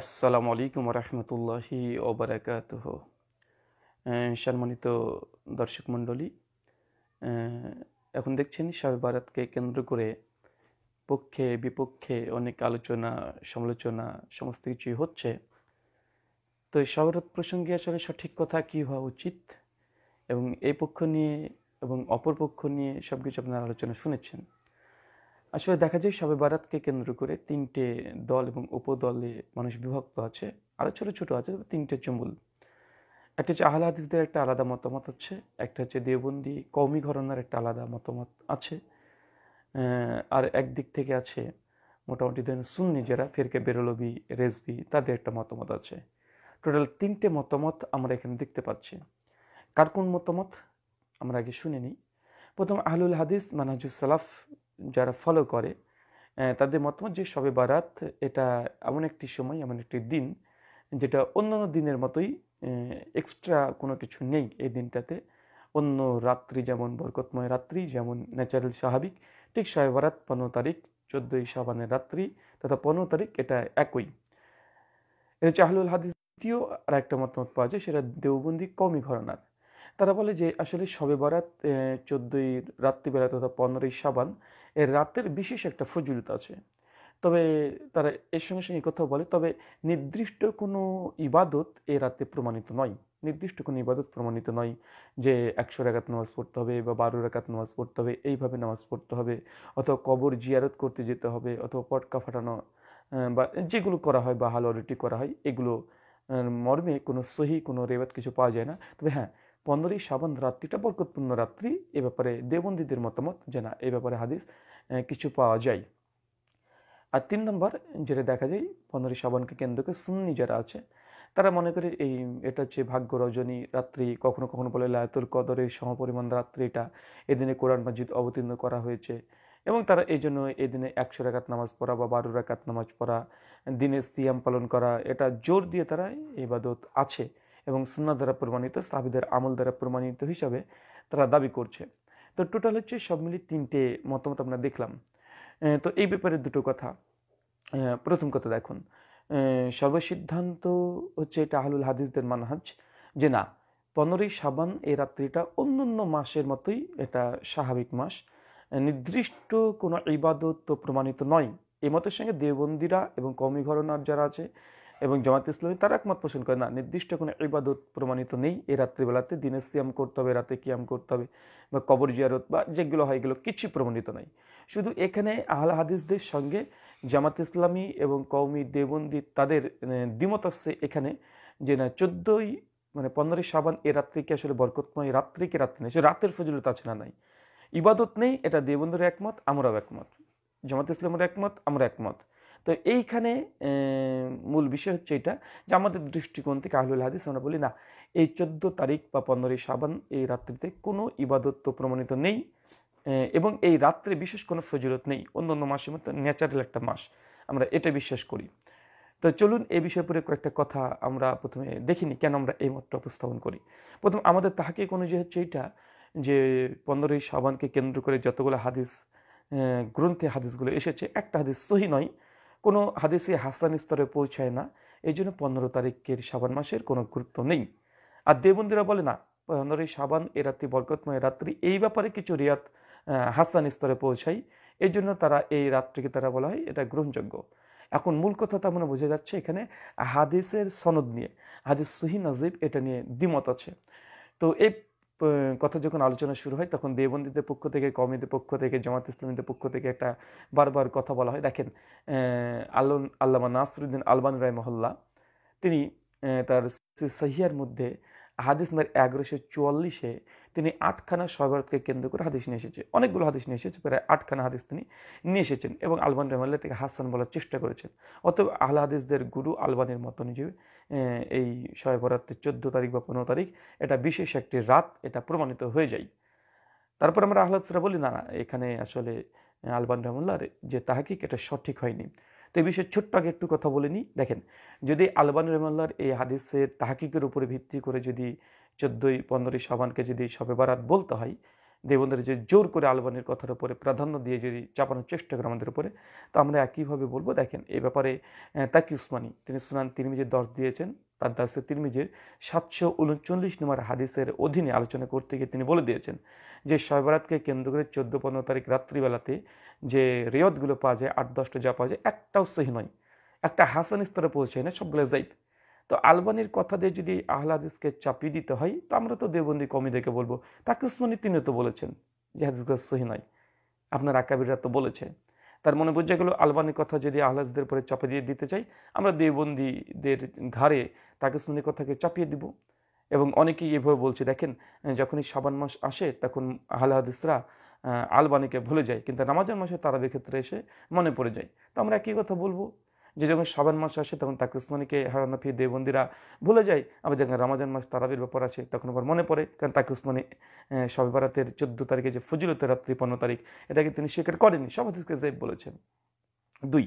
আসসালামু আলাইকুম রহমতুল্লাহি ওবরাকাতুহ। সম্মানিত দর্শক মণ্ডলী, এখন দেখছেন শবে বারাতকে কেন্দ্র করে পক্ষে বিপক্ষে অনেক আলোচনা সমালোচনা সমস্ত কিছুই হচ্ছে। তো এই শবে বরাত প্রসঙ্গে আসলে সঠিক কথা কী হওয়া উচিত এবং এই পক্ষ নিয়ে এবং অপর পক্ষ নিয়ে সব কিছু আপনারা আলোচনা শুনেছেন। আসলে দেখা যায় শবে বারাতকে কেন্দ্র করে তিনটে দল এবং উপদলে মানুষ বিভক্ত আছে, আরও ছোটো ছোটো আছে, তিনটে হচ্ছে মূল। একটা হচ্ছে আহলে হাদিসদের একটা আলাদা মতামত আছে, একটা হচ্ছে দেওবন্দি কওমি ঘরানার একটা আলাদা মতামত আছে, আর একদিক থেকে আছে মোটামুটি ধরেন সুন্নি যারা ফিরকে বেরলবি রেজবি তাদের একটা মতামত আছে। টোটাল তিনটে মতামত আমরা এখানে দেখতে পাচ্ছি। কার কোন মতামত আমরা আগে শুনে নিই। প্রথম আহলুল হাদিস মানহাজুস সালাফ যারা ফলো করে তাদের মতামত যে শবে বারাত এটা এমন একটি সময়, এমন একটি দিন যেটা অন্যান্য দিনের মতোই এক্সট্রা কোনো কিছু নেই এই দিনটাতে। অন্য রাত্রি যেমন বরকতময় রাত্রি, যেমন ন্যাচারাল স্বাভাবিক, ঠিক শবে বারাত 15 তারিখ 14ই শাবানের রাত্রি তথা 15 তারিখ এটা একই। এটা হচ্ছে আহলুল হাদিস। দ্বিতীয় আর একটা মতামত পাওয়া যায়, সেটা দেওবন্দি কওমি ঘরানার। তারা বলে যে আসলে শবে বারাত 14ই রাত্রিবেলা তথা 15ই শাবান এর রাতের বিশেষ একটা ফজিলত আছে। তবে তারা এর সঙ্গে সঙ্গে কথাও বলে, তবে নির্দিষ্ট কোনো ইবাদত এ রাতে প্রমাণিত নয়। নির্দিষ্ট কোনো ইবাদত প্রমাণিত নয় যে 100 রাকাত নামাজ পড়তে হবে বা 12 রাকাত নামাজ পড়তে হবে, এইভাবে নামাজ পড়তে হবে, অথবা কবর জিয়ারত করতে যেতে হবে, অথবা পটকা ফাটানো বা যেগুলো করা হয় বা হালুয়া রুটি করা হয়, এগুলো মর্মে কোনো সহি কোনো রেওয়াত কিছু পাওয়া যায় না। তবে হ্যাঁ, 15ই শাবান রাত্রিটা বরকতপূর্ণ রাত্রি, এ ব্যাপারে দেওবন্দীদের মতামত যে না, এ ব্যাপারে হাদিস কিছু পাওয়া যায়। আর 3 নম্বর যেটা দেখা যায় 15ই শাবানকে কেন্দ্র করে সুন্নি যারা আছে তারা মনে করে এটা হচ্ছে ভাগ্য রজনী রাত্রি, কখনো কখনো বলে লায়াতুল কদরের সমপরিমাণ রাত্রি এটা, এদিনে কোরআন মাজিদ অবতীর্ণ করা হয়েছে এবং তারা এই জন্য এদিনে 100 রাকাত নামাজ পড়া বা 12 রাকাত নামাজ পড়া, দিনে সিয়াম পালন করা, এটা জোর দিয়ে তারা ইবাদত আছে এবং সুন্নাহ দ্বারা প্রমাণিত, সাহাবীদের আমল দ্বারা প্রমাণিত হিসাবে তারা দাবি করছে। তো টোটাল হচ্ছে সব মিলিয়ে 3টে মতামত আমরা দেখলাম। তো এই ব্যাপারে দুটো কথা। প্রথম কথা দেখুন, সর্বসিদ্ধান্ত হচ্ছে এটা আহলুল হাদিসদের মানহাজ যে না, 15ই শাবান এই রাত্রিটা অন্যান্য মাসের মতোই এটা স্বাভাবিক মাস, নির্দিষ্ট কোনো ইবাদত তো প্রমাণিত নয়। এই মতের সঙ্গে দেওবন্দিরা এবং কওমি ঘরানার যারা আছে এবং জামাত ইসলামী তারা একমত পোষণ করে না, নির্দিষ্ট কোনো ইবাদত প্রমাণিত নেই এই রাত্রিবেলাতে, দিনে সিয়াম করতে হবে, রাতে কিয়াম করতে হবে বা কবর জিয়ারত বা যেগুলো হয় এগুলো কিছু প্রমাণিত নয়। শুধু এখানে আহলে হাদিসদের সঙ্গে জামাত ইসলামী এবং কওমি দেওবন্দি তাদের দ্বিমত আসছে এখানে যে না, 14ই মানে 15ই শাবান এ রাত্রিকে আসলে বরকতময় রাত্রিকে রাত্রি নেই, সে রাতের ফজিলত আছে না নাই, ইবাদত নেই, এটা দেওবন্দির একমত, আমরাও একমত, জামাত ইসলামের একমত, আমরা একমত। তো এইখানে মূল বিষয় হচ্ছে এটা যে আমাদের দৃষ্টিকোণ থেকে আহলুল হাদিস আমরা বলি না, এই 14 তারিখ বা 15ই শাবান এই রাত্রিতে কোনো ইবাদত তো প্রমাণিত নেই এবং এই রাত্রে বিশেষ কোনো ফজিলত নেই, অন্য অন্য মাসের মতো ন্যাচারাল একটা মাস, আমরা এটা বিশ্বাস করি। তো চলুন এই বিষয়ে পরে কয়েকটা কথা আমরা প্রথমে দেখিনি কেন আমরা এই মতটা উপস্থাপন করি। প্রথম আমাদের তাহাকিক অনুযায়ী হচ্ছে এইটা যে 15ই শাবানকে কেন্দ্র করে যতগুলো হাদিস গ্রন্থে হাদিসগুলো এসেছে, একটা হাদিস সহি নয়, কোনো হাদিসে হাসান স্তরে পৌঁছায় না, এই জন্য 15 তারিখের শাবান মাসের কোনো গুরুত্ব নেই। আর দেবন্দিরা বলে না, 15ই শাবান এ রাত্রি বরকতময় রাত্রি, এই ব্যাপারে কিছু রিয়াত হাসান স্তরে পৌঁছায়, এই জন্য তারা এই রাত্রিকে তারা বলা হয় এটা গ্রহণযোগ্য। এখন মূল কথা তার মানে বোঝা যাচ্ছে এখানে হাদিসের সনদ নিয়ে, হাদিস সহি নাজিব এটা নিয়ে দ্বিমত আছে। তো এই কথা যখন আলোচনা শুরু হয় তখন দেওবন্দীদের পক্ষ থেকে, কওমিদের পক্ষ থেকে, জামাত ইসলামীদের পক্ষ থেকে একটা বারবার কথা বলা হয়। দেখেন, আল্লামা নাসরুদ্দিন আলবানী রাহিমাহুল্লাহ তিনি তার সহিহার মধ্যে হাদিস নাম্বার 1144-এ তিনি 8খানা শবে কেন্দ্র করে হাদিস নিয়ে এসেছে, অনেকগুলো হাদিস নিয়ে এসেছে, প্রায় 8খানা হাদিস তিনি নিয়ে এসেছেন এবং আলবানী রাহিমাহুল্লাহ থেকে হাসান বলার চেষ্টা করেছেন। অতএব আহলে হাদিসদের গুরু আলবানীর মত অনুযায়ী এই শবে বরাতের 14 তারিখ বা 15 তারিখ এটা বিশেষ একটি রাত, এটা প্রমাণিত হয়ে যায়। তারপর আমরা আহলে হাদিসরা বলি না, না, এখানে আসলে আলবানী রাহিমাহুল্লাহর যে তাহকিক এটা সঠিক হয়নি। তো এই বিষয়ে ছোট্ট আগে একটু কথা বলে নিই। দেখেন, যদি আলবানী রাহিমাহুল্লাহর এই হাদিসের তাহকিকের উপরে ভিত্তি করে যদি 14ই 15ই শাবানকে যদি শবে বারাত বলতে হয়, দেবন্দের যে জোর করে আলবানির কথার উপরে প্রাধান্য দিয়ে যদি চাপানোর চেষ্টা করে আমাদের উপরে, তো আমরা একইভাবে বলবো। দেখেন এই ব্যাপারে তাকি উসমানী তিনি সুনান তিরমিজির 10 দিয়েছেন, তার দাসে তিরমিজির 739 নম্বর হাদিসের অধীনে আলোচনা করতে গিয়ে তিনি বলে দিয়েছেন যে শবে বরাতকে কেন্দ্র করে 14-15 তারিখ রাত্রিবেলাতে যে রিওয়ায়াতগুলো পাওয়া যায় 8-10টা যা পাওয়া যায় একটাও সহিহ নয়, একটা হাসান স্তরে পৌঁছায় না, সবগুলো যাইব। তো আলবানির কথা দিয়ে যদি আহলে হাদিসকে চাপিয়ে দিতে হয়, তো আমরা তো দেওবন্দি কমই দেখে বলবো তাকি উসমানী তিনি তো বলেছেন যে হাদিসগুলো সহিহ নয়, আপনার আকাবিররা তো বলেছে। তার মনে বোঝা গেল আলবানির কথা যদি আহলে হাদিসদের উপরে চাপিয়ে দিয়ে দিতে চাই, আমরা দেওবন্দিদের ঘাড়ে তাকি উসমানীর কথাকে চাপিয়ে দিব। এবং অনেকেই এভাবে বলছে, দেখেন যখনই শাবান মাস আসে তখন আহলে হাদিসরা আলবানিকে ভুলে যায়, কিন্তু রমজান মাসে তারাবির ক্ষেত্রে এসে মনে পড়ে যায়। তো আমরা একই কথা বলবো যে যখন শাবান মাস আসে তখন তাকি উসমানীকে হানাফি দেওবন্দিরা ভুলে যায়, আবার যখন রমজান মাস তারাবির ব্যাপার আসে তখন আবার মনে পড়ে, কারণ তাকি উসমানী শবে বরাতের 14 তারিখে যে ফজিলতের রাত্রি 15 তারিখ এটাকে তিনি স্বীকার করেননি, সব হাদিসকে যাইব বলেছেন। 2,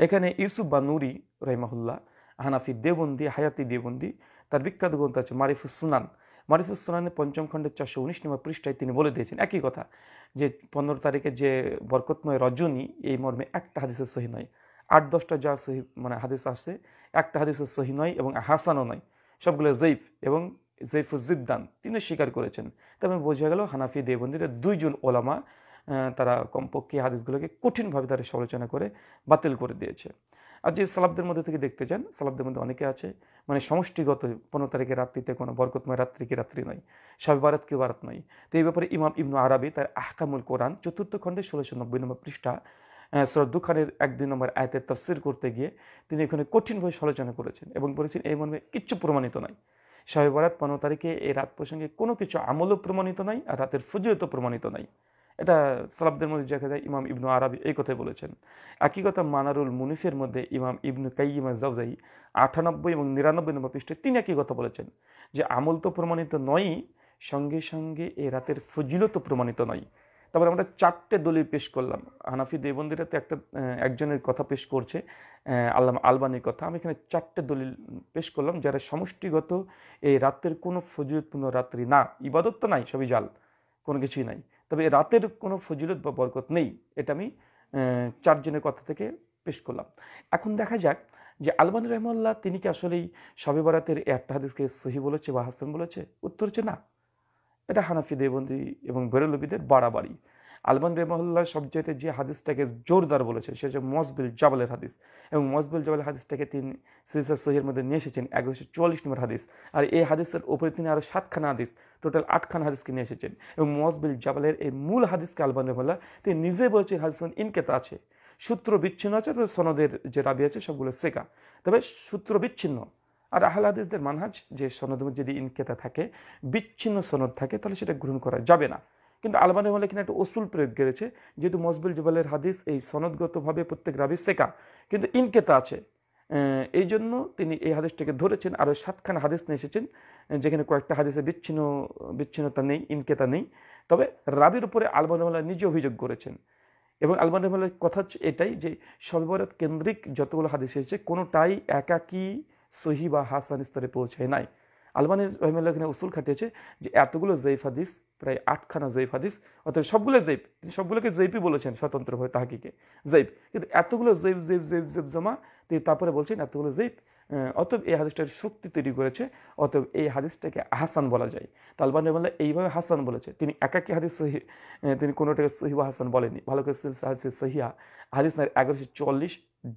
এখানে ইউসুফ বা নুরি রহিমাহুল্লাহ হানাফি দেওবন্দি, হায়াতি দেওবন্দি, তার বিখ্যাত গ্রন্থ আছে মারিফুস সুনান। মারিফুস সুনানের 5ম খণ্ডের 419 নম্বর পৃষ্ঠায় তিনি বলে দিয়েছেন একই কথা, যে 15 তারিখে যে বরকতময় রজনী এই মর্মে একটা হাদিসের সহি নয়, 8-10টা যা সহি মানে হাদিস আসছে একটা হাদিসের সহি নয় এবং হাসানও নয়, সবগুলো জৈফ এবং জৈফুজ্জিদ্দান তিনি স্বীকার করেছেন। তবে বোঝা গেল হানাফি দেওবন্দিরা 2 জন ওলামা তারা কমপক্ষে হাদিসগুলোকে কঠিনভাবে তারা সমালোচনা করে বাতিল করে দিয়েছে। আর যে সালাফদের মধ্যে থেকে দেখতে চান, সালাফদের মধ্যে অনেকে আছে মানে সমষ্টিগত 15 তারিখের রাত্রিতে কোনো বরকতময় রাত্রি কি রাত্রি নয়, শবে বরাত কি বারাত নয়। তো এই ব্যাপারে ইমাম ইবনু আরাবি তার আহকামুল কোরআন 4th খণ্ডে 1690 নম্বর পৃষ্ঠা সূরা দুখানের 1-2 নম্বর আয়াতের তাফসীর করতে গিয়ে তিনি এখানে কঠিনভাবে সমালোচনা করেছেন এবং বলেছেন এই মর্মে কিচ্ছু প্রমাণিত নয়। শবে বরাত 15 তারিখে এই রাত প্রসঙ্গে কোনো কিছু আমলও প্রমাণিত নাই, আর রাতের ফজিলতও প্রমাণিত নাই। এটা সালাফদের মধ্যে দেখা যায় ইমাম ইবনু আরাবি এই কথাই বলেছেন। একই কথা মানারুল মুনিফের মধ্যে ইমাম ইবনু কাইয়িম আজ-জাওজাই 98 এবং 99 নম্বর পৃষ্ঠায় তিনি একই কথা বলেছেন যে আমল তো প্রমাণিত নয়ই, সঙ্গে সঙ্গে এই রাতের ফজিলত প্রমাণিত নয়। তারপরে আমরা 4টে দলিল পেশ করলাম। হানাফি দেওবন্দিরা তো একজনের কথা পেশ করছে, আল্লামা আলবানির কথা। আমি এখানে 4টে দলিল পেশ করলাম যারা সমষ্টিগত এই রাতের কোনো ফজিলতপূর্ণ রাত্রি না, ইবাদত তো নাই, সবই জাল, কোনো কিছুই নাই, তবে রাতের কোনো ফজিলত বা বরকত নেই, এটা আমি 4 জনের কথা থেকে পেশ করলাম। এখন দেখা যাক যে আলবানী রহমাল্লাহ তিনি কি আসলেই শবে বরাতের একটা হাদিসকে সহি বলেছে বা হাসান বলেছে? উত্তর হচ্ছে না, এটা হানাফি দেওবন্দি এবং বেরলবিদের বাড়াবাড়ি। আলবানী রহমাল্লাহ সবচেয়ে যে হাদিসটাকে জোরদার বলেছে সেটা হচ্ছে মজবিল জাবালের হাদিস, এবং মজবিল জাবালের হাদিসটাকে তিনি সিলসিলা সহিহের মধ্যে নিয়ে এসেছেন 1144 নম্বর হাদিস। আর এই হাদিসের উপরে তিনি আরও 7খানা হাদিস, টোটাল 8খানা হাদিসকে নিয়ে এসেছেন। এবং মজবিল জাবালের এই মূল হাদিসকে আলবানী রহমাল্লাহ তিনি নিজে বলেছেন হাদিস ইনকেতা আছে, সূত্র বিচ্ছিন্ন আছে, তবে সনদের যে রাবি আছে সবগুলো সেকা, তবে সূত্র বিচ্ছিন্ন। আর আহলে হাদিসদের মানহাজ যে সনদের মধ্যে যদি ইনকেতা থাকে, বিচ্ছিন্ন সনদ থাকে, তাহলে সেটা গ্রহণ করা যাবে না। কিন্তু আলবানী রহমাল্লাহ কিনা একটা অসুল প্রয়োগ করেছে, যেহেতু মজবিল জাবালের হাদিস এই সনদগতভাবে প্রত্যেক রাবি সেকা কিন্তু ইনকেতা আছে, এই জন্য তিনি এই হাদিসটাকে ধরেছেন। আরও 7খানা হাদিস নিয়ে এসেছেন যেখানে কয়েকটা হাদিসে বিচ্ছিন্নতা নেই, ইনকেতা নেই, তবে রাবির উপরে আলবানী রহমাল্লাহ নিজে অভিযোগ করেছেন। এবং আলবানী রহমাল্লাহর কথা হচ্ছে এটাই যে শবে বরাত কেন্দ্রিক যতগুলো হাদিস এসেছে কোনোটাই একাকী সহি বা হাসান স্তরে পৌঁছায় নাই। আলবানী রহমাল্লাহ এখানে উসুল খাটিয়েছে যে এতগুলো জয়ীফ হাদিস, প্রায় 8খানা জয়ীফ হাদিস, অর্থাৎ সবগুলো জয়ীফ, তিনি সবগুলোকে জয়ীফই বলেছেন স্বতন্ত্রভাবে তাহকিকে জয়ীফ, কিন্তু এতগুলো জয়ীফ জয়ীফ জয়ীফ জয়ীফ জমা তিনি তারপরে বলছেন এতগুলো জয়ীফ, অতএব এই হাদিসটার শক্তি তৈরি করেছে, অতএব এই হাদিসটাকে হাসান বলা যায়। তো আলবানী রহমাল্লাহ এইভাবে হাসান বলেছে, তিনি একাকী হাদিস সহি, তিনি কোনোটাকে সহি বা হাসান বলেনি। ভালো করে হাদিস সহিয়া হাদিস না 1144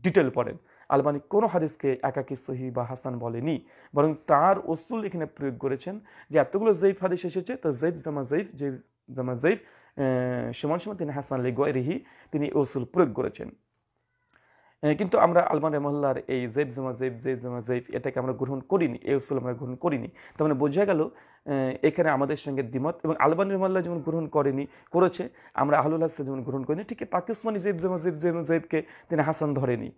ডিটেল পড়েন। আলবানী কোনো হাদিসকে একাকী সহি বা হাসান বলেনি, বরং তার উসুল এখানে প্রয়োগ করেছেন যে এতগুলো জয়ীফ হাদিস এসেছে, তো জয়ীফ জামা জয়ীফ, জয়ীফ জামা জয়ীফ সমান সমান তিনি হাসান লিগয়রিহি তিনি উসুল প্রয়োগ করেছেন। কিন্তু আমরা আলবানী রহমাল্লাহর এই জৈব জামা জৈব জৈব জামা জৈব এটাকে আমরা গ্রহণ করিনি, এই উসুল আমরা গ্রহণ করিনি। তার মানে বোঝা গেল এখানে আমাদের সঙ্গে দ্বিমত। এবং আলবানী রহমাল্লাহ যেমন গ্রহণ করেছে, আমরা আহলুল হাদিস যেমন গ্রহণ করিনি, ঠিক তাকি উসমানী জৈব জামা জৈব জৈব জৈবকে তিনি হাসান ধরেনি।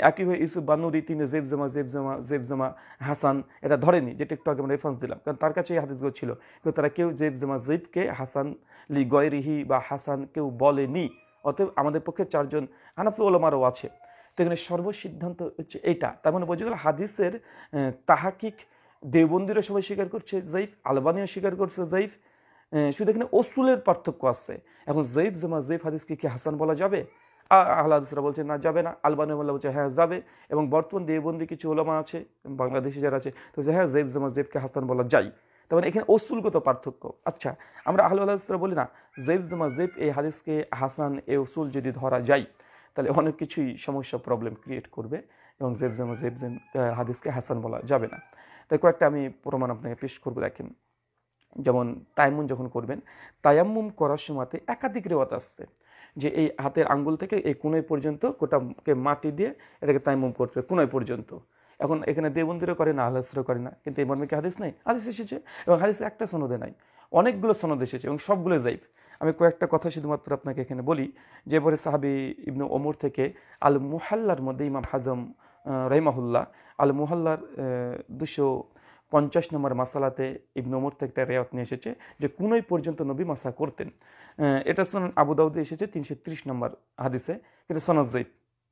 একইভাবে ইউসুফ বানুরি তিনি জৈব জামা জৈব জামা জৈব জামা হাসান এটা ধরেনি, যেটা একটু আগে আমরা রেফারেন্স দিলাম, কারণ তার কাছে এই হাদিসগুলো ছিল, কিন্তু তারা কেউ জৈব জামা জৈবকে হাসান লি গয়রিহি বা হাসান কেউ বলেনি। অতএব আমাদের পক্ষে 4 জন হানাফি ওলামারও আছে। তো এখানে সর্বসিদ্ধান্ত হচ্ছে এইটা। তার মানে বোঝা গেল হাদিসের তাহাকিক দেওবন্দিরা সবাই স্বীকার করছে জয়ীফ, আলবানীও স্বীকার করছে জয়ীফ, শুধু এখানে ওসুলের পার্থক্য আছে। এখন জয়ীফ জমা জয়ীফ হাদিসকে কি হাসান বলা যাবে? আহলে হাদিসরা বলছে না, যাবে না। আলবানী মোল্লা বলছে হ্যাঁ যাবে, এবং বর্তমান দেওবন্দি কিছু ওলামা আছে বাংলাদেশি যারা আছে তো হ্যাঁ জয়ীফ জমা জয়ীফকে হাসান বলা যায়। তার মানে এখানে ওসুলগত পার্থক্য। আচ্ছা, আমরা আহলে হাদিসরা বলি না জয়ীফ জমা জয়ীফ এই হাদিসকে হাসান এ ওসুল যদি ধরা যায় তাহলে অনেক কিছুই সমস্যা প্রবলেম ক্রিয়েট করবে, এবং জয়ীফ জমা জয়ীফ হাদিসকে হাসান বলা যাবে না। তাই কয়েকটা আমি প্রমাণ আপনাকে পেশ করবো। দেখেন, যেমন তায়াম্মুম যখন করবেন, তায়াম্মুম করার সময়তে একাধিক রেওয়াত আসছে যে এই হাতের আঙ্গুল থেকে এই কোণয় পর্যন্ত কোটাকে মাটি দিয়ে এটাকে তায়াম্মুম করতে হবে কোণয় পর্যন্ত। এখন এখানে দেবন্দিরও করে না, আহলে হাদিসরাও করে না, কিন্তু এই মর্মে কি হাদিস নাই? হাদিস এসেছে, এবং হাদিসে একটা সনদে নাই, অনেকগুলো সনদ এসেছে এবং সবগুলো যাইফ। আমি কয়েকটা কথা শুধুমাত্র আপনাকে এখানে বলি। যে পরে সাহাবী ইবনে ওমর থেকে আল মুহাল্লার মধ্যে ইমাম হাজম রহিমাহুল্লাহ আল মুহাল্লার 250 নম্বর মাসালাতে ইবনে ওমর থেকে একটা রেওয়াত নিয়ে এসেছে যে কোনই পর্যন্ত নবী মাসা করতেন। এটা সুনান আবু দাউদে এসেছে 330 নম্বর হাদিসে, কিন্তু সনদ যায়িফ,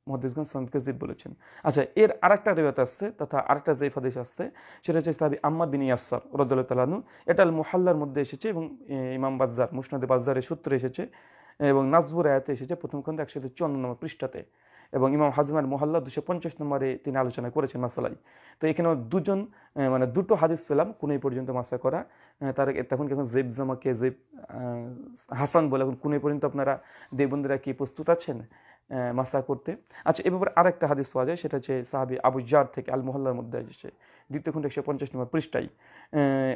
মুহাদ্দিসগণ সনদকে যায়িফ বলেছেন। আচ্ছা, এর আরেকটা রেওয়াত আসছে তথা আরেকটা যায়িফ হাদিস আসছে, সেটা হচ্ছে সাহাবী আম্মার বিন ইয়াসসার রাদিয়াল্লাহু তাআলা আনহু। এটা আল মুহাল্লার মধ্যে এসেছে এবং ইমাম বাজ্জার মুসনাদে বাজ্জারের সূত্রে এসেছে, এবং নাজবুর আয়াতে এসেছে প্রথম খন্ডে 154 নম্বর পৃষ্ঠাতে, এবং ইমাম হাজমার মুহাল্লা 250 নম্বরে তিনি আলোচনা করেছেন মাসালাই। তো এখানেও দুটো হাদিস পেলাম কোনই পর্যন্ত মাসা করা। তার তখন জেব জামাকে জেব হাসান বলে, এখন কোনই পর্যন্ত আপনারা দেববন্ধুরা কি প্রস্তুত আছেন মাসা করতে? আচ্ছা, এ ব্যাপারে আরেকটা হাদিস পাওয়া যায়, সেটা হচ্ছে সাহাবী আবু জার থেকে আল মুহাল্লার মধ্যে এসেছে, দ্বিতীয় খন্ড 150 নম্বর পৃষ্ঠায়।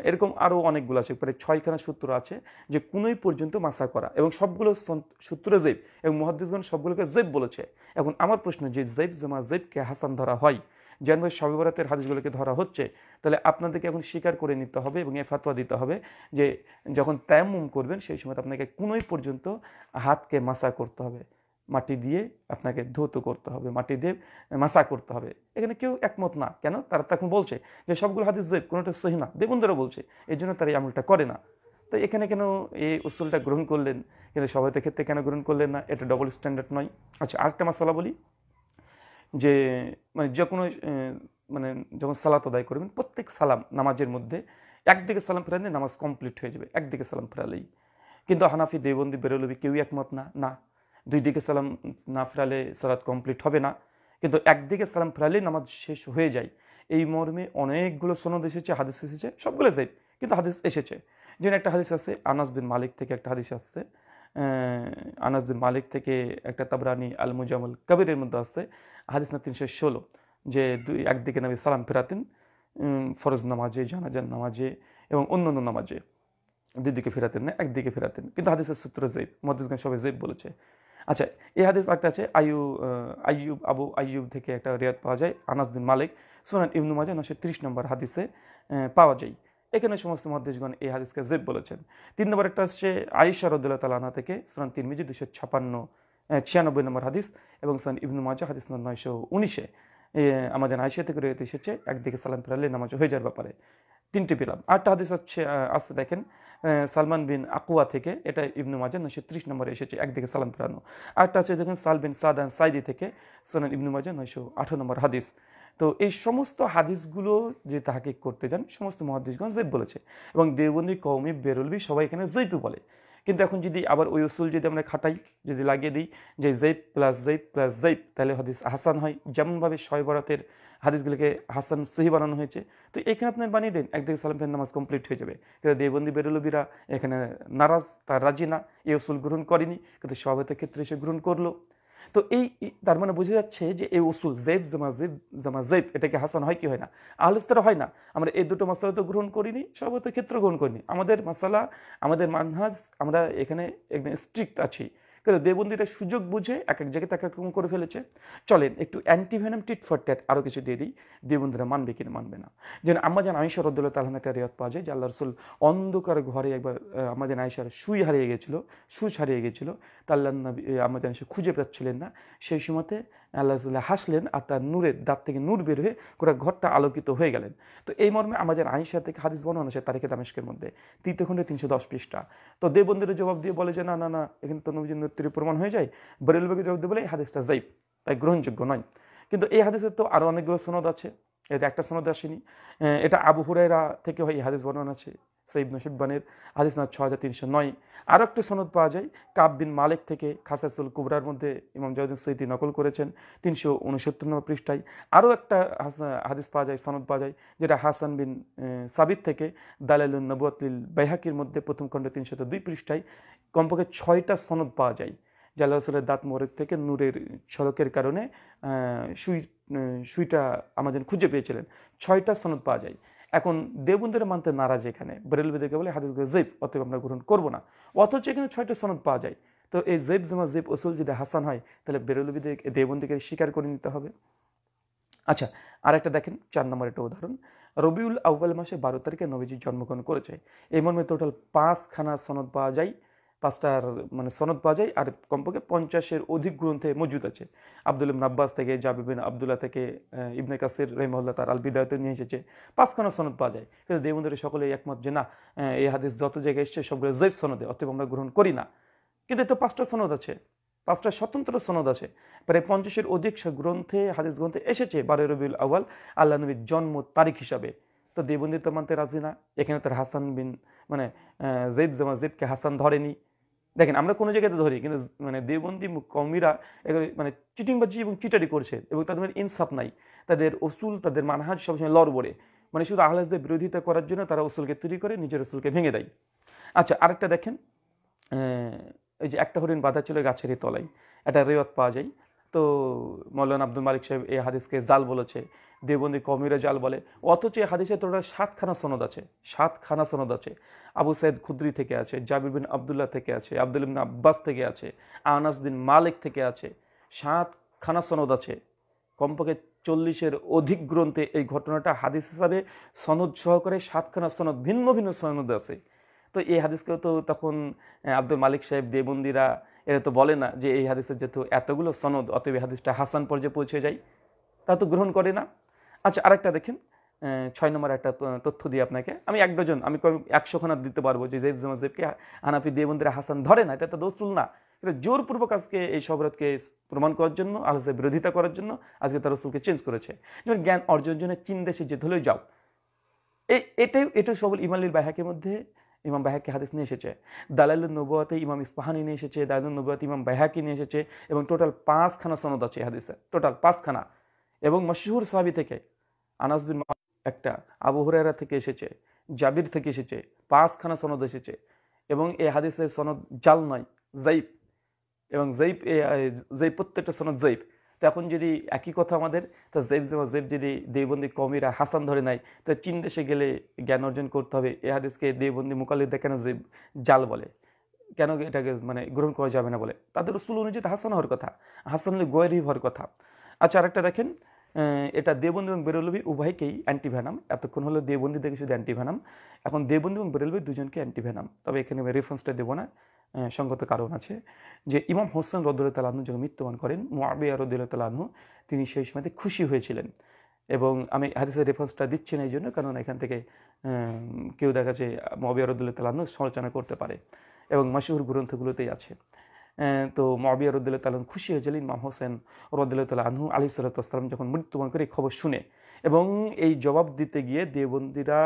এরকম আরও অনেকগুলো আছে, প্রায় 6খানা সূত্র আছে যে কোনই পর্যন্ত মাসা করা, এবং সবগুলো সূত্র জেব, এবং মুহাদ্দিসগণ সবগুলোকে জেব বলেছে। এখন আমার প্রশ্ন, যে জেব জামা জেবকে হাসান ধরা হয়, যেভাবে শবে বরাতের হাদিসগুলোকে ধরা হচ্ছে, তাহলে আপনাদেরকে এখন স্বীকার করে নিতে হবে এবং এ ফাতোয়া দিতে হবে যে যখন তায়াম্মুম করবেন সেই সময় আপনাকে কোনই পর্যন্ত হাতকে মাসা করতে হবে, মাটি দিয়ে আপনাকে ধৌত করতে হবে, মাটি দিয়ে মাসা করতে হবে। এখানে কেউ একমত না, কেন? তারা তখন বলছে যে সবগুলো হাদিস জেব, কোনোটা সহি না, দেবন্দরও বলছে, এই জন্য তারা এই আমলটা করে না। তো এখানে কেন এই উসুলটা গ্রহণ করলেন, কিন্তু সবাইতে ক্ষেত্রে কেন গ্রহণ করলেন না? এটা ডবল স্ট্যান্ডার্ড নয়? আচ্ছা, আরেকটা মাসালা বলি, যে যে কোনো যখন সালাত আদায় করবেন, প্রত্যেক সালাম নামাজের মধ্যে একদিকে সালাম ফেরালে নামাজ কমপ্লিট হয়ে যাবে, একদিকে সালাম ফেরালেই। কিন্তু হানাফি, দেওবন্দি, বেরলভী কেউই একমত না, না দুই দিকে সালাম না ফেরালে সালাত কমপ্লিট হবে না, কিন্তু একদিকে সালাম ফেরালেই নামাজ শেষ হয়ে যায়। এই মর্মে অনেকগুলো সনদ এসেছে, হাদিস এসেছে, সবগুলো যাই, কিন্তু হাদিস এসেছে। যেন একটা হাদিস আছে আনাস বিন মালিক থেকে, একটা হাদিস আসছে আনাস বিন মালিক থেকে, একটা তাবরানি আল মুজামুল কবিরের মধ্যে আছে হাদিস না 316, যে একদিকে নবী সালাম ফেরাতেন ফরজ নামাজে, জানাজার নামাজে এবং অন্যান্য নামাজে, দুই দিকে ফেরাতেন না, একদিকে ফেরাতেন, কিন্তু হাদিসের সূত্র জয়ীফ, মুহাদ্দিসগণ সবাই জয়ীফ বলেছে। আচ্ছা, এই হাদিস একটা আছে আবু আইয়ুব থেকে একটা রিয়াত পাওয়া যায়, আনাস বিন মালিক, সুনান ইবনু মাজাহ 930 নম্বর হাদিসে পাওয়া যায়। এখানে সমস্ত মুহাদ্দিসগণ এই হাদিসকে জয়ীফ বলেছেন। 3 নম্বর একটা আসছে আয়েশা রাদিয়াল্লাহু তাআলা আনহা থেকে, সুনান তিরমিজি 296 নম্বর হাদিস, এবং সুনান ইবনু মাজাহ হাদিস 919-এ আমাদের আয়েশা থেকে রিওয়ায়াত এসেছে একদিকে সালাম ফেরালে নামাজ হয়ে যাওয়ার ব্যাপারে। 3টি পেলাম। আরেকটা হাদিস আসছে দেখেন সালমান বিন আকুয়া থেকে, এটা ইবনু মাজাহ 930 নম্বরে এসেছে একদিকে সালাম ফেরানো। আরেকটা আছে দেখেন সাল বিন সাদান সাইদি থেকে, সুনান ইবনু মাজাহ 918 নম্বর হাদিস। তো এই সমস্ত হাদিসগুলো যে তাহকিক করতে যান, সমস্ত মুহাদ্দিসগণ জয়ীফ বলেছে, এবং দেওবন্দি, কওমি, বেরলভী সবাই এখানে জয়ীফ বলে। কিন্তু এখন যদি আবার ওই উসুল যদি আমরা খাটাই, যদি লাগিয়ে দিই যে জয়ীফ প্লাস জয়ীফ প্লাস জয়ীফ, তাহলে হাদিস হাসান হয়, যেমনভাবে শবে বরাতের হাদিসগুলোকে হাসান সহি বানানো হয়েছে। তো এখানে আপনার বানিয়ে দেন একদিকে সালাম ফেরার নামাজ কমপ্লিট হয়ে যাবে, কিন্তু দেওবন্দি, বেরলভীরা এখানে নারাজ, তার রাজি না, এই উসুল গ্রহণ করেনি, কিন্তু সবাইতে ক্ষেত্রে এসে গ্রহণ করলো। তো তার মানে বোঝা যাচ্ছে যে এই উসুল জেব জামা জেব এটাকে হাসান হয় কি হয় না? আহলে হাদিসরা হয় না। আমরা এই দুটো মাসালা তো গ্রহণ করিনি, সর্বত ক্ষেত্র গ্রহণ করিনি। আমাদের মাসালা, আমাদের মানহাজ, আমরা এখানে একদম স্ট্রিক্ট আছি, কিন্তু দেওবন্দিরা সুযোগ বুঝে এক এক জায়গায় এক এক রকম করে ফেলেছে। চলেন একটু অ্যান্টিভেনাম টিট ফর ট্যাট আরও কিছু দিয়ে দিই, দেওবন্দিরা মানবে কিনা মানবে না। যেন আম্মাজান আয়েশা রাদিয়াল্লাহু তাআলা আনহা একটা রিওয়ায়াত পাওয়া যায় যে আল্লাহ রাসূল অন্ধকার ঘরে একবার আম্মাজান আয়েশার সুচ হারিয়ে গেছিল, তা আল্লাহ নবী আম্মাজান আয়েশা খুঁজে পাচ্ছিলেন না। সেই সময়তে আল্লাহ রাসূল হাসলেন, আর তার নূরের দাঁত থেকে নূর বের হয়ে গোটা ঘরটা আলোকিত হয়ে গেলেন। তো এই মর্মে আমাদের আয়েশা থেকে হাদিস বর্ণনা আছে তারিখে দামেস্কের মধ্যে 3 খণ্ডে 310 পৃষ্ঠা। তো দেওবন্দিরা জবাব দিয়ে বলে যে না না না, এখানে তো নবীজির নূরের প্রমাণ হয়ে যায়। বেরেলভীকে জবাব দিয়ে বলে এই হাদিসটা যায়ীফ, তাই গ্রহণযোগ্য নয়। কিন্তু এই হাদিসের তো আরও অনেকগুলো সনদ আছে, এটা একটা সনদ আসেনি। এটা আবু হুরায়রা থেকে হয় এই হাদিস বর্ণনা আছে, সহিহ ইবনে হিব্বানের হাদিস নাম্বার 6309। আরও একটা সনদ পাওয়া যায় কাব বিন মালিক থেকে, খাসাসুল কুবরার মধ্যে ইমাম জাওয়াদুস সৈয়দি নকল করেছেন 369 নম্বর পৃষ্ঠায়। আরও একটা হাদিস পাওয়া যায়, সনদ পাওয়া যায়, যেটা হাসান বিন সাবিত থেকে দালাইলুন নবুয়াত লিল বাইহাকির মধ্যে প্রথম খণ্ড 302 পৃষ্ঠায়। কমপক্ষে 6টা সনদ পাওয়া যায় যে আল্লাহ রাসূলের দাঁত মোবারক থেকে নূরের ঝলকের কারণে সুইটা আমাদের খুঁজে পেয়েছিলেন। 6টা সনদ পাওয়া যায়। এখন দেওবন্দিরা মানতে নারাজ, এখানে বেরেলবিদেরকে বলে হাদিসগুলো জয়ীফ, অতএব আমরা গ্রহণ করবো না। অথচ এখানে 6টা সনদ পাওয়া যায়। তো এই জয়ীফ জমা জয়ীফ উসুল যদি হাসান হয়, তাহলে বেরেলবিদের দেওবন্দিকে স্বীকার করে নিতে হবে। আচ্ছা, আরেকটা দেখেন 4 নম্বর একটা উদাহরণ। রবিউল আউয়াল মাসে 12 তারিখে নবীজি জন্মগ্রহণ করেছে। এই মর্মে টোটাল 5খানা সনদ পাওয়া যায়, 5টার মানে সনদ পাওয়া যায়, আর কমপক্ষে 50-এর অধিক গ্রন্থে মজুদ আছে। আব্দুল ইবনে আব্বাস থেকে, জাবির বিন আব্দুল্লাহ থেকে, ইবনে কাসির রাহিমাহুল্লাহ তার আল বিদায়াতে নিয়ে এসেছে। 5খানা সনদ পাওয়া যায়। কিন্তু দেওবন্দিরা সকলেই একমত যে না, এই হাদিস যত জায়গায় এসছে সবগুলো জয়ীফ সনদে, অতএব আমরা গ্রহণ করি না। কিন্তু এতে 5টা সনদ আছে, 5টা স্বতন্ত্র সনদ আছে। প্রায় 50-এর অধিক গ্রন্থে, হাদিস গ্রন্থে এসেছে 12 রবিউল আউয়াল আল্লাহ নবীর জন্ম তারিখ হিসাবে। তো দেওবন্দি তো মানতে রাজি না। এখানে তার হাসান বিন মানে জয়ীফ জমা জয়ীফকে হাসান ধরেনি। দেখেন, আমরা কোনো জায়গাতে ধরি, কিন্তু মানে দেওবন্দি কওমিরা এগুলো মানে চিটিংবাজি এবং চিটারি করছে, এবং তাদের ইনসাফ নাই। তাদের উসুল, তাদের মানহাজ সবসময় লড়বড়ে, মানে শুধু আহলে হাদিসদের বিরোধিতা করার জন্য তারা উসুলকে তৈরি করে, নিজের উসুলকে ভেঙে দেয়। আচ্ছা, আরেকটা দেখেন, এই যে একটা হরিণ বাঁধা ছিল গাছেরই তলায়, একটা রেওয়াত পাওয়া যায়। তো মৌলানা আব্দুল মালিক সাহেব এই হাদিসকে জাল বলেছে, দেওবন্দি কওমিরা জাল বলে। অথচ এই হাদিসের টোটাল 7খানা সনদ আছে, 7খানা সনদ আছে। আবু সাইদ খুদরি থেকে আছে, জাবির বিন আব্দুল্লাহ থেকে আছে, আব্দুল ইবনে আব্বাস থেকে আছে, আনাস বিন মালিক থেকে আছে। 7খানা সনদ আছে। কমপক্ষে 40-এর অধিক গ্রন্থে এই ঘটনাটা হাদিস হিসাবে সনদ সহকারে 7খানা সনদ, ভিন্ন ভিন্ন সনদ আছে। তো এই হাদিসকেও তো তখন আব্দুল মালিক সাহেব, দেওবন্দিরা এরা তো বলে না যে এই হাদিসের যেহেতু এতগুলো সনদ, অতএব এই হাদিসটা হাসান পর্যায়ে পৌঁছে যায়, তা তো গ্রহণ করে না। আচ্ছা, আরেকটা দেখেন, 6 নম্বর একটা তথ্য দিয়ে আপনাকে আমি 1 ডজন, আমি 100খানা দিতে পারবো যে জয়ীফ জমা জয়ীফকে হানাফি দেওবন্দিরা হাসান ধরে না। এটা তো দৌসুল না, এটা জোরপূর্বক আজকে এই শবরতকে প্রমাণ করার জন্য, আল্লাহর বিরোধিতা করার জন্য আজকে তার রসুলকে চেঞ্জ করেছে। যেমন জ্ঞান অর্জনের জন্য চীন দেশে যেতে হলেও যাও, এটাই সবল ইমানুল বাইহাকির মধ্যে ইমাম বাইহাকি হাদিস নিয়ে এসেছে। দালাইলুন নবুয়াতে ইমাম ইসফাহানি নিয়ে এসেছে, দালাইলুন নবুয়াতে ইমাম বাইহাকি নিয়ে এসেছে, এবং টোটাল 5খানা সনদ আছে হাদিসে, টোটাল 5খানা। এবং মশহুর সাহাবী থেকে আনাস বিন মালিক একটা, আবু হুরায়রা থেকে এসেছে, জাবির থেকে এসেছে, 5খানা সনদ এসেছে। এবং এই হাদিসের সনদ জাল নয়, জয়ীফ। এবং জয়ীফ প্রত্যেকটা সনদ জয়ীফ। তো এখন যদি একই কথা আমাদের, তা জয়ীফ জমা জয়ীফ যদি দেওবন্দি কওমিরা হাসান ধরে নাই, তো চীন দেশে গেলে জ্ঞান অর্জন করতে হবে। এই হাদিসকে দেওবন্দি মুকাল্লিদরা কেন জয়ীফ জাল বলে, কেন এটাকে মানে গ্রহণ করা যাবে না বলে? তাদের রসুল অনুযায়ী হাসান হওয়ার কথা, হাসান গয়রি হওয়ার কথা। আচ্ছা, আরেকটা দেখেন, এটা দেওবন্দি এবং বেরেলভি উভয়কেই অ্যান্টিভেনাম। এতক্ষণ হলো দেওবন্দি দেখে শুধু অ্যান্টিভেনাম, এখন দেওবন্দি এবং বেরেলভি দুজনকে অ্যান্টিভেনাম। তবে এখানে আমি রেফারেন্সটা দেবো না, সঙ্গত কারণ আছে। যে ইমাম হোসেন রাদিয়াল্লাহু তাআলা আনহু যখন মৃত্যুবরণ করেন, মুআবিয়া রাদিয়াল্লাহু তাআলা আনহু তিনি সেই সময়তে খুশি হয়েছিলেন। এবং আমি হাদিসের রেফারেন্সটা দিচ্ছি না এই জন্য, কারণ এখান থেকে কেউ দেখা যাচ্ছে মুআবিয়া রাদিয়াল্লাহু তাআলা আনহু সমালোচনা করতে পারে, এবং মাশহুর গ্রন্থগুলোতেই আছে। তো মুআবিয়া রাদিয়াল্লাহু তাআলা খুশি হয়েছিলেন ইমাম হোসেন রাদিয়াল্লাহু তাআলা আনহু আলাইহিস সালাতু ওয়াস সালাম যখন মৃত্যুবরণ করে খবর শুনে। এবং এই জবাব দিতে গিয়ে দেওবন্দিরা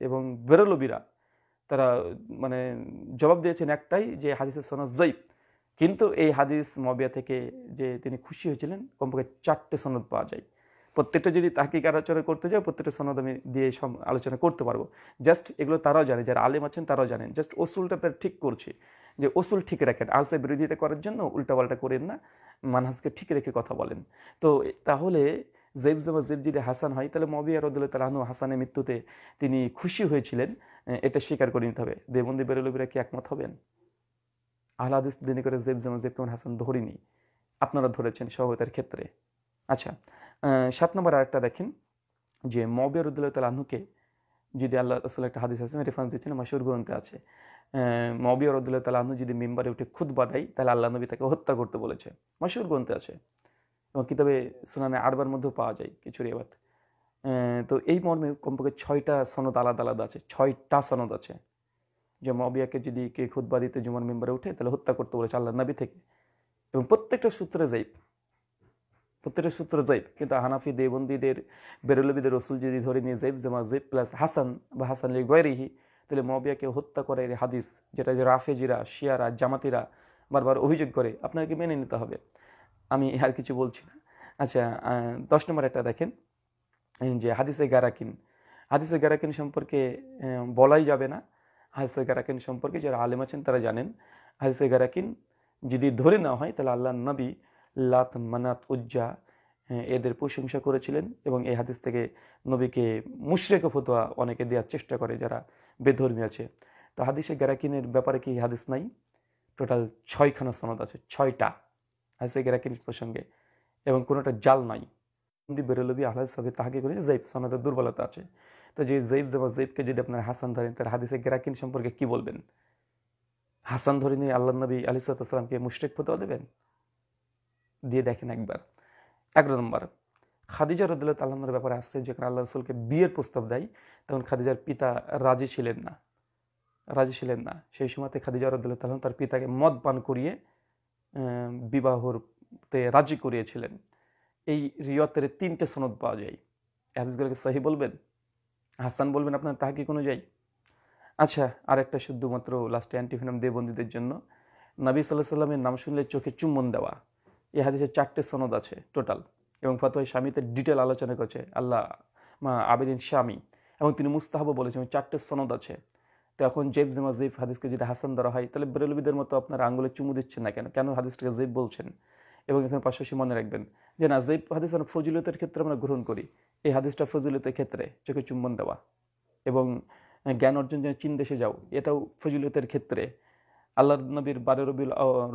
এবং বেরলবিরা তারা মানে জবাব দিয়েছেন একটাই, যে হাদিসের সনদ জয়ীফ। কিন্তু এই হাদিস মুআবিয়া থেকে যে তিনি খুশি হয়েছিলেন, কমপক্ষে 4টে সনদ পাওয়া যায়। প্রত্যেকটা যদি তাহকিক আলোচনা করতে যাও, প্রত্যেকটা সনদ আমি দিয়ে আলোচনা করতে পারবো। জাস্ট এগুলো তারাও জানে, যারা আলেম আছেন তারাও জানেন। জাস্ট ওসুলটা তারা ঠিক করছে, যে ওসুল ঠিক রাখেন, আলসের বিরোধিতা করার জন্য উল্টাপাল্টা করেন না, মানহাজকে ঠিক রেখে কথা বলেন। তো তাহলে জয়ীফ জমা জয়ীফ যদি হাসান হয়, তাহলে মুআবিয়া রাদিয়াল্লাহু তাআলা আনহু হাসানের মৃত্যুতে তিনি খুশি হয়েছিলেন, এটা স্বীকার করে নিতে হবে। দেওবন্দি বেরেলবিরা কি একমত হবেন? আহলে হাদিস দিনে করে জয়ীফ জমা জয়ীফ কেমন হাসান ধরিনি, আপনারা ধরেছেন সহবতার ক্ষেত্রে। আচ্ছা, 7 নম্বর আরেকটা দেখেন, যে মুআবিয়া রাদিয়াল্লাহু তাআলা আনহুকে যদি আল্লাহ রাসূল একটা হাদিস আছে, রেফারেন্স দিচ্ছেন, মাশহুর গ্রন্থে আছে, মুআবিয়া রাদিয়াল্লাহু তাআলা আনহু যদি মিম্বারে উঠে খুতবা দেয়, তাহলে আল্লাহ নবী তাকে হত্যা করতে বলেছে। মাশহুর গ্রন্থে আছে, এবং কিতাবে সুনানে আরবার মধ্যেও পাওয়া যায় কিছু রিওয়ায়াত। তো এই মর্মে কমপক্ষে 6টা সনদ আলাদা আলাদা আছে, 6টা সনদ আছে, যে মুআবিয়াকে যদি কে খুতবা দিতে জুমার মিম্বারে উঠে, তাহলে হত্যা করতে বলেছে আল্লাহ নবী থেকে। এবং প্রত্যেকটা সূত্রে জয়ীফ, প্রত্যেকটা সূত্র জয়ীফ। কিন্তু হানাফি দেওবন্দিদের বেরেলবিদের রসুল যদি ধরে নিয়ে জয়ীফ জমা জয়ীফ প্লাস হাসান বা হাসান লি গয়রিহি, তাহলে মুয়াবিয়াকে হত্যা করে এই হাদিস, যেটা যে রাফেজিরা, শিয়ারা, জামাতিরা বারবার অভিযোগ করে, আপনাকে মেনে নিতে হবে। আমি আর কিছু বলছি না। আচ্ছা, 10 নম্বর একটা দেখেন, যে হাদিসে গারাকিন। হাদিসে গারাকিন সম্পর্কে বলাই যাবে না। হাদিসে গারাকিন সম্পর্কে যারা আলেম আছেন তারা জানেন। হাদিসে গারাকিন যদি ধরে নেওয়া হয় তাহলে আল্লাহ নবী লাত, মানাত, উজ্জা এদের প্রশংসা করেছিলেন, এবং এই হাদিস থেকে নবীকে মুশরিক ফতোয়া অনেকে দেওয়ার চেষ্টা করে যারা বেধর্মী আছে। তো হাদিসে গারাকিনের ব্যাপারে কি হাদিস নাই? টোটাল 6খানা সনদ আছে, 6টা হাদিসে গারাকিন প্রসঙ্গে, এবং কোনোটা জাল নাই। বেরলবি আহলাদ সাহেব তাহাকে করে জৈব সনদের দুর্বলতা আছে। তো যে জৈবকে যদি আপনার হাসান ধরেন, তার হাদিসে গেরাকিন সম্পর্কে কি বলবেন? হাসান ধরে নিয়ে আল্লাহ নবী আলাইহিস সালামকে মুশরিক ফতোয়া দেবেন? দিয়ে দেখেন একবার। 11 নম্বর, খাদিজা রাদিয়াল্লাহু তাআলা আনহার ব্যাপারে আসছে, যখন আল্লাহ রাসূলকে বিয়ের প্রস্তাব দেয় তখন খাদিজার পিতা রাজি ছিলেন না। সেই সময়তে খাদিজা রাদিয়াল্লাহু তাআলা তার পিতাকে মদ পান করিয়ে বিবাহতে রাজি করিয়েছিলেন। এই রিওয়াতের 3টে সনদ পাওয়া যায়। হাদিসগুলোকে সহি বলবেন, হাসান বলবেন আপনার তাহকিক অনুযায়ী? আচ্ছা, আর একটা শুধুমাত্র লাস্টে অ্যান্টিফেনাম দেবন্দীদের জন্য, নবী সাল্লাল্লাহু আলাইহি সাল্লামের নাম শুনলে চোখে চুম্বন দেওয়া। এই হাদিসে 4টে সনদ আছে টোটাল, এবং ফতোয়া শামীতে ডিটেল আলোচনা করেছে আল্লাহ আবেদিন শামী, এবং তিনি মুস্তাহাবও বলেছেন। 4টে সনদ আছে। তো এখন জেব জেমা জেব হাদিসকে যদি হাসান ধরা হয়, তাহলে বেরলবিদের মতো আপনারা আঙ্গুলে চুমু দিচ্ছেন না কেন হাদিসটাকে জেব বলছেন? এবং এখানে পাশাপাশি মনে রাখবেন যে না, জেব হাদিস আমরা ফজিলতের ক্ষেত্রে আমরা গ্রহণ করি। এই হাদিসটা ফজিলতের ক্ষেত্রে চোখে চুম্বন দেওয়া, এবং জ্ঞান অর্জন যেন চীন দেশে যাও, এটাও ফজিলতের ক্ষেত্রে। আল্লাহ নবীর 12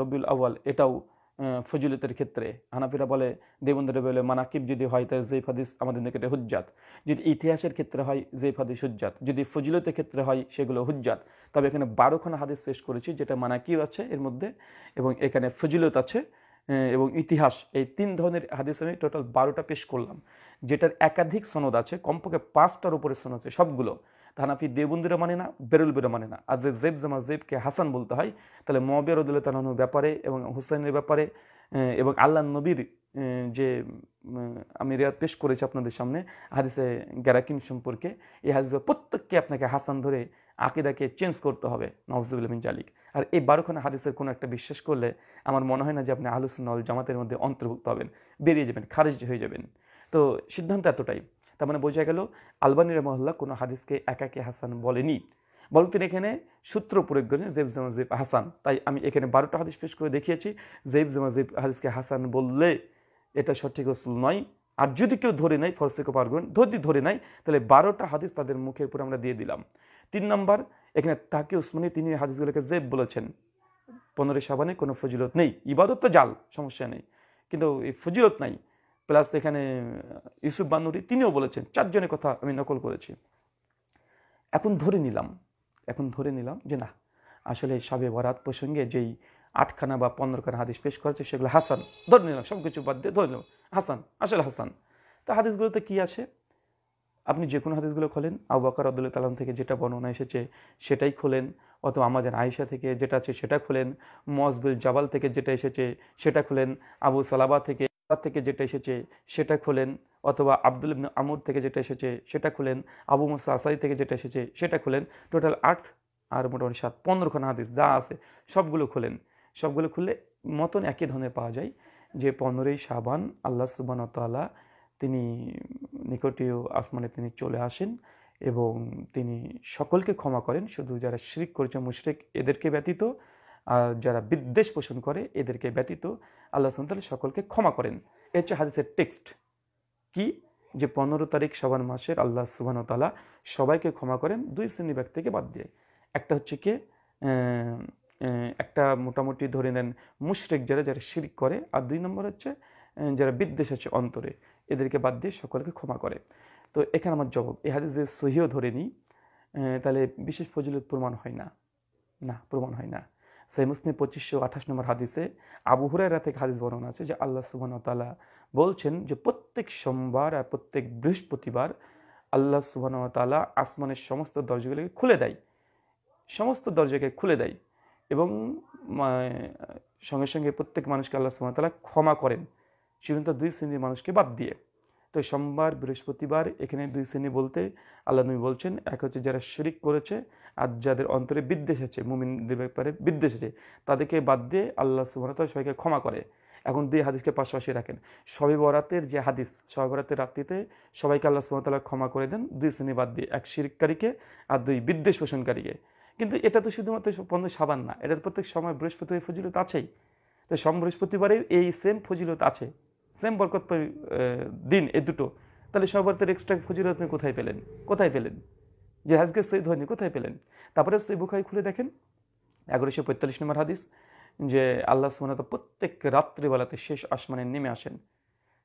রবিউল আউয়াল, এটাও ফজিলতের ক্ষেত্রে। হানাফিরা বলে, দেবন্দরে বলে মানাকিব যদি হয় তাহলে জৈব হাদিস আমাদের নিকটে হুজ্জাত। যদি ইতিহাসের ক্ষেত্রে হয় জৈব হাদিস হুজ্জাত, যদি ফজিলতের ক্ষেত্রে হয় সেগুলো হুজ্জাত। তবে এখানে 12খানা হাদিস পেশ করেছি, যেটা মানাকিব আছে এর মধ্যে, এবং এখানে ফজিলত আছে, এবং ইতিহাস। এই 3 ধরনের হাদিস আমি টোটাল 12টা পেশ করলাম, যেটার একাধিক সনদ আছে, কমপক্ষে 5টার উপরে সনদ আছে সবগুলো। হানাফি দেবন্দীরা মানে না, বেরলবিরা মানে না। আর যে জেব জামা জেবকে হাসান বলতে হয়, তাহলে মুয়াবিয়া রাদিয়াল্লাহু তাআলার ব্যাপারে এবং হুসাইনের ব্যাপারে এবং আল্লাহ নবীর যে আমি রিয়াদ পেশ করেছি আপনাদের সামনে হাদিসে গেরাকিন সম্পর্কে, এই হাদিসের প্রত্যেককে আপনাকে হাসান ধরে আকিদাকে চেঞ্জ করতে হবে, নাউজুবিল্লাহ মিন জালিক। আর এই 12খানা হাদিসের কোনো একটা বিশ্বাস করলে আমার মনে হয় না যে আপনি আহলুস সুন্নাহ ওয়াল জামাতের মধ্যে অন্তর্ভুক্ত হবেন, বেরিয়ে যাবেন, খারিজ হয়ে যাবেন। তো সিদ্ধান্ত এতটাই। তার মানে বোঝা গেল আলবানী রাহিমাহুল্লাহ কোনো হাদিসকে একাকে হাসান বলেনি, বরং তিনি এখানে সূত্র প্রয়োগ করেছেন জেব জামা জেব হাসান। তাই আমি এখানে 12টা হাদিস পেশ করে দেখিয়েছি। জেব জামা জেব হাদিসকে হাসান বললে এটা সঠিক রসুল নয়। আর যদি কেউ ধরে নেয় ফরসেকে পারবেন, যদি ধরে নেয় তাহলে 12টা হাদিস তাদের মুখের উপর আমরা দিয়ে দিলাম। 3 নম্বর, এখানে তাকে উসমানী তিনি হাদিসগুলোকে জেব বলেছেন। 15 শাবানে কোনো ফজিলত নেই, ইবাদত তো জাল, সমস্যা নেই, কিন্তু এই ফজিলত নাই। প্লাস এখানে ইউসুফ বানুরি তিনিও বলেছেন, 4 জনের কথা আমি নকল করেছি। এখন ধরে নিলাম যে না, আসলে শাবে বরাত প্রসঙ্গে যেই 8খানা বা 15খানা হাদিস পেশ করেছে সেগুলো হাসান। ধরে নিলাম, সব কিছু বাদ দিয়ে ধরে নিলাম হাসান, আসলে হাসান। তা হাদিসগুলোতে কি আছে? আপনি যে কোনো হাদিসগুলো খোলেন, আবু বকর রাদিয়াল্লাহু তাআলা থেকে যেটা বর্ণনা এসেছে সেটাই খোলেন, অথবা আমাদের আয়েশা থেকে যেটা আছে সেটা খোলেন, মুআজ বিন জাবাল থেকে যেটা এসেছে সেটা খোলেন, আবু সালাবা থেকে যেটা এসেছে সেটা খোলেন, অথবা আব্দুল ইবনে আমর থেকে যেটা এসেছে সেটা খোলেন, আবু মুসা আসারি থেকে যেটা এসেছে সেটা খোলেন। টোটাল 8 আর মোটামুটি 15খানা হাদিস যা আছে সবগুলো খোলেন। সবগুলো খুললে মতন একই ধরনের পাওয়া যায় যে 15ই শাবান আল্লাহ সুবহানাহু ওয়া তাআলা তিনি নিকটীয় আসমানে তিনি চলে আসেন, এবং তিনি সকলকে ক্ষমা করেন, শুধু যারা শিরক করেছে মুশরিক এদেরকে ব্যতীত, আর যারা বিদ্বেষ পোষণ করে এদেরকে ব্যতীত আল্লাহ সুবহানাহু ওয়া তাআলা সকলকে ক্ষমা করেন। এই হচ্ছে হাদিসের টেক্সট। কি? যে 15 তারিখ শাবান মাসের আল্লাহ সুবহানাহু ওয়া তাআলা সবাইকে ক্ষমা করেন 2 শ্রেণী ব্যক্তিকে বাদ দিয়ে। একটা হচ্ছে কি, একটা মোটামুটি ধরে নেন মুশরিক যারা শিরক করে, আর 2 নম্বর হচ্ছে যারা বিদ্বেষ আছে অন্তরে, এদেরকে বাদ দিয়ে সকলকে ক্ষমা করে। তো এখানে আমার জবাব, এই হাদিস যে সহিহ ধরে নিই তাহলে বিশেষ ফজিলত প্রমাণ হয় না, প্রমাণ হয় না। সহিহ মুসলিম 2528 নম্বর হাদিসে আবু হুরায়রা থেকে হাদিস বর্ণনা আছে যে আল্লাহ সুবহানাহু ওয়া তাআলা বলছেন যে প্রত্যেক সোমবার আর প্রত্যেক বৃহস্পতিবার আল্লাহ সুবহানাহু ওয়া তাআলা আসমানের সমস্ত দরজাগুলোকে খুলে দেয়, এবং সঙ্গে সঙ্গে প্রত্যেক মানুষকে আল্লাহ সুবহানাহু ওয়া তাআলা ক্ষমা করেন, শুধুমাত্র 2 শ্রেণীর মানুষকে বাদ দিয়ে। তো সোমবার বৃহস্পতিবার এখানে দুই শ্রেণী বলতে আল্লাহ নবী বলছেন, এক হচ্ছে যারা শিরিক করেছে আর যাদের অন্তরে বিদ্বেষ আছে, মুমিনদের ব্যাপারে বিদ্বেষ আছে, তাদেরকে বাদ দিয়ে আল্লাহ সুবহানাহু ওয়া তাআলা সবাইকে ক্ষমা করে। এখন দুই হাদিসকে পাশাপাশি রাখেন। শবে বরাতের যে হাদিস, শবে বরাতের রাত্রিতে সবাইকে আল্লাহ সুবহানাহু ওয়া তাআলা ক্ষমা করে দেন, দুই শ্রেণী বাদ দিয়ে, এক শিরিককারীকে আর দুই বিদ্বেষ পোষণকারীকে। কিন্তু এটা তো শুধুমাত্র সাবান না, এটা প্রত্যেক সময় বৃহস্পতিবার ফজিলত আছেই। তো সোম বৃহস্পতিবারে এই সেম ফজিলত আছে, সেম বরকতময় দিন এই দুটো। তাহলে সবার এক্সট্রা ফজিলত আপনি কোথায় পেলেন? কোথায় পেলেন? যে আজকে শহীদ হয়নি, কোথায় পেলেন? তারপরে সেই বুখারী খুলে দেখেন 1145 নম্বর হাদিস, যে আল্লাহ সুবহানাহু ওয়া তাআলা প্রত্যেক রাত্রিবেলাতে শেষ আসমানে নেমে আসেন।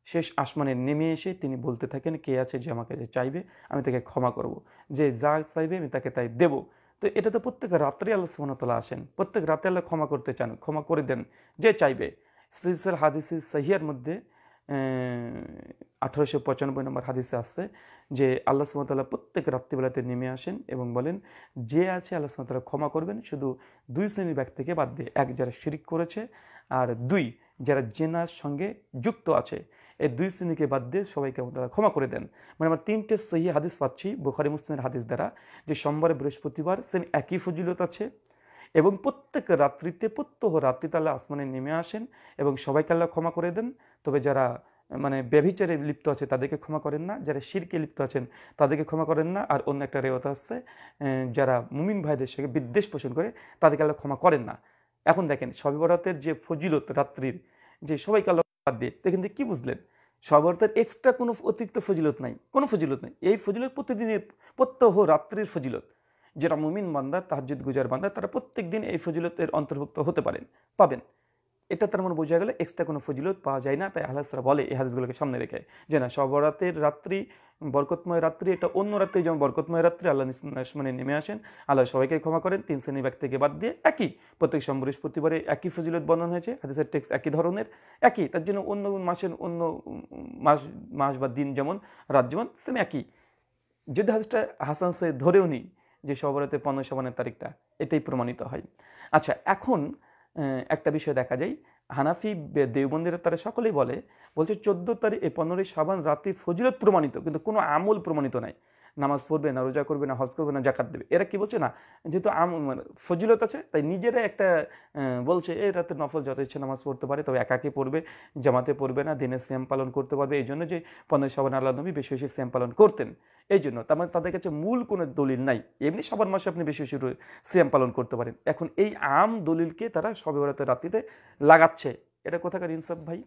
শেষ আসমানে নেমে এসে তিনি বলতে থাকেন, কে আছে যে আমাকে যে চাইবে আমি তাকে ক্ষমা করব, যে যা চাইবে আমি তাকে তাই দেব। তো এটা তো প্রত্যেক রাত্রে আল্লাহ সুবহানাহু ওয়া তাআলা আসেন, প্রত্যেক রাতে আল্লাহ ক্ষমা করতে চান, ক্ষমা করে দেন যে চাইবে। সিলসিলাতুল হাদিস সহিহার মধ্যে 1895 নম্বর হাদিসে আসছে যে আল্লাহ সুবহানাহু ওয়া তাআলা প্রত্যেক রাত্রিবেলাতে নেমে আসেন এবং বলেন, যে আছে আল্লাহ সুবহানাহু ওয়া তাআলা ক্ষমা করবেন, শুধু দুই শ্রেণীর ব্যক্তিকে বাদ দিয়ে, এক যারা শিরিক করেছে আর দুই যারা জেনার সঙ্গে যুক্ত আছে, এই দুই শ্রেণীকে বাদ দিয়ে সবাইকে ক্ষমা করে দেন। মানে আমরা তিনটে সহিহ হাদিস পাচ্ছি বুখারী মুসলিমের হাদিস দ্বারা, যে সোমবার বৃহস্পতিবার সেম একই ফজিলত আছে এবং প্রত্যেক রাত্রিতে প্রত্যহ রাত্রিতে আল্লাহ আসমানে নেমে আসেন এবং সবাইকে আল্লাহ ক্ষমা করে দেন। তবে যারা মানে ব্যভিচারে লিপ্ত আছে তাদেরকে ক্ষমা করেন না, যারা শিরকে লিপ্ত আছেন তাদেরকে ক্ষমা করেন না। আর অন্য একটা রেওয়াত আছে, যারা মুমিন ভাইদের সঙ্গে বিদ্বেষ পোষণ করে তাদেরকে আল্লাহ ক্ষমা করেন না। এখন দেখেন শবে বরাতের যে ফজিলত রাত্রির, যে সবাইকে আল্লাহ বাদ দিয়ে, তো কিন্তু কি বুঝলেন? শবে বরাতের এক্সট্রা কোনো অতিরিক্ত ফজিলত নাই, কোনো ফজিলত নাই। এই ফজিলত প্রতিদিনের প্রত্যহ রাত্রির ফজিলত। যারা মুমিন বান্দা, তাহাজ্জুদ গুজার বান্দা, তারা প্রত্যেক দিন এই ফজিলতের অন্তর্ভুক্ত হতে পারেন, পাবেন। এটা তার মানে বোঝা গেলে এক্সট্রা কোনো ফজিলত পাওয়া যায় না। তাই আহলে হাদিসরা বলে এই হাদিসগুলোকে সামনে রেখে, যে না শবে বরাতের রাত্রি বরকতময় রাত্রি, এটা অন্য রাত্রি যেমন বরকতময় রাত্রি, আল্লাহ আসমানে নেমে আসেন, আল্লাহ সবাইকে ক্ষমা করেন, তিন শ্রেণী ব্যক্তিকে বাদ দিয়ে। একই প্রত্যেক সোম বৃহস্পতিবারে একই ফজিলত বর্ণন হয়েছে, হাদিসের টেক্সট একই ধরনের, একই। তার জন্য অন্য মাসের অন্য মাস বা দিন যেমন, রাত যেমন, সেম একই। যদি হাদিসটা হাসান সহিহ ধরেও নিই যে শবে বরাতের 15 শাবানের তারিখটা, এটাই প্রমাণিত হয়। আচ্ছা, এখন একটা বিষয় দেখা যায়, হানাফি দেওবন্দিরা তারা সকলেই বলছে 14 তারিখ 15 শাবান রাতে ফজিলত প্রমাণিত, কিন্তু কোনো আমল প্রমাণিত নাই। নামাজ পড়বে না, রোজা করবে না, হজ করবে না, জাকাত দেবে, এরা কি বলছে না, যেহেতু ফজিলত আছে তাই নিজেরাই একটা বলছে এই রাতে নফল যত ইচ্ছে নামাজ পড়তে পারে, তবে একাকে পড়বে, জামাতে পড়বে না, দিনে সিয়াম পালন করতে পারবে। এই জন্য যে 15 শাবান আল্লাহ নবী বেশি বেশি সিয়াম পালন করতেন, এই জন্য। তার মানে তাদের কাছে মূল কোনো দলিল নাই, এমনি শাবান মাসে আপনি বেশি বেশি সিয়াম পালন করতে পারেন। এখন এই আম দলিলকে তারা শবে বরাতের রাত্রিতে লাগাচ্ছে, এটা কোথাকার ইনসাফ ভাই?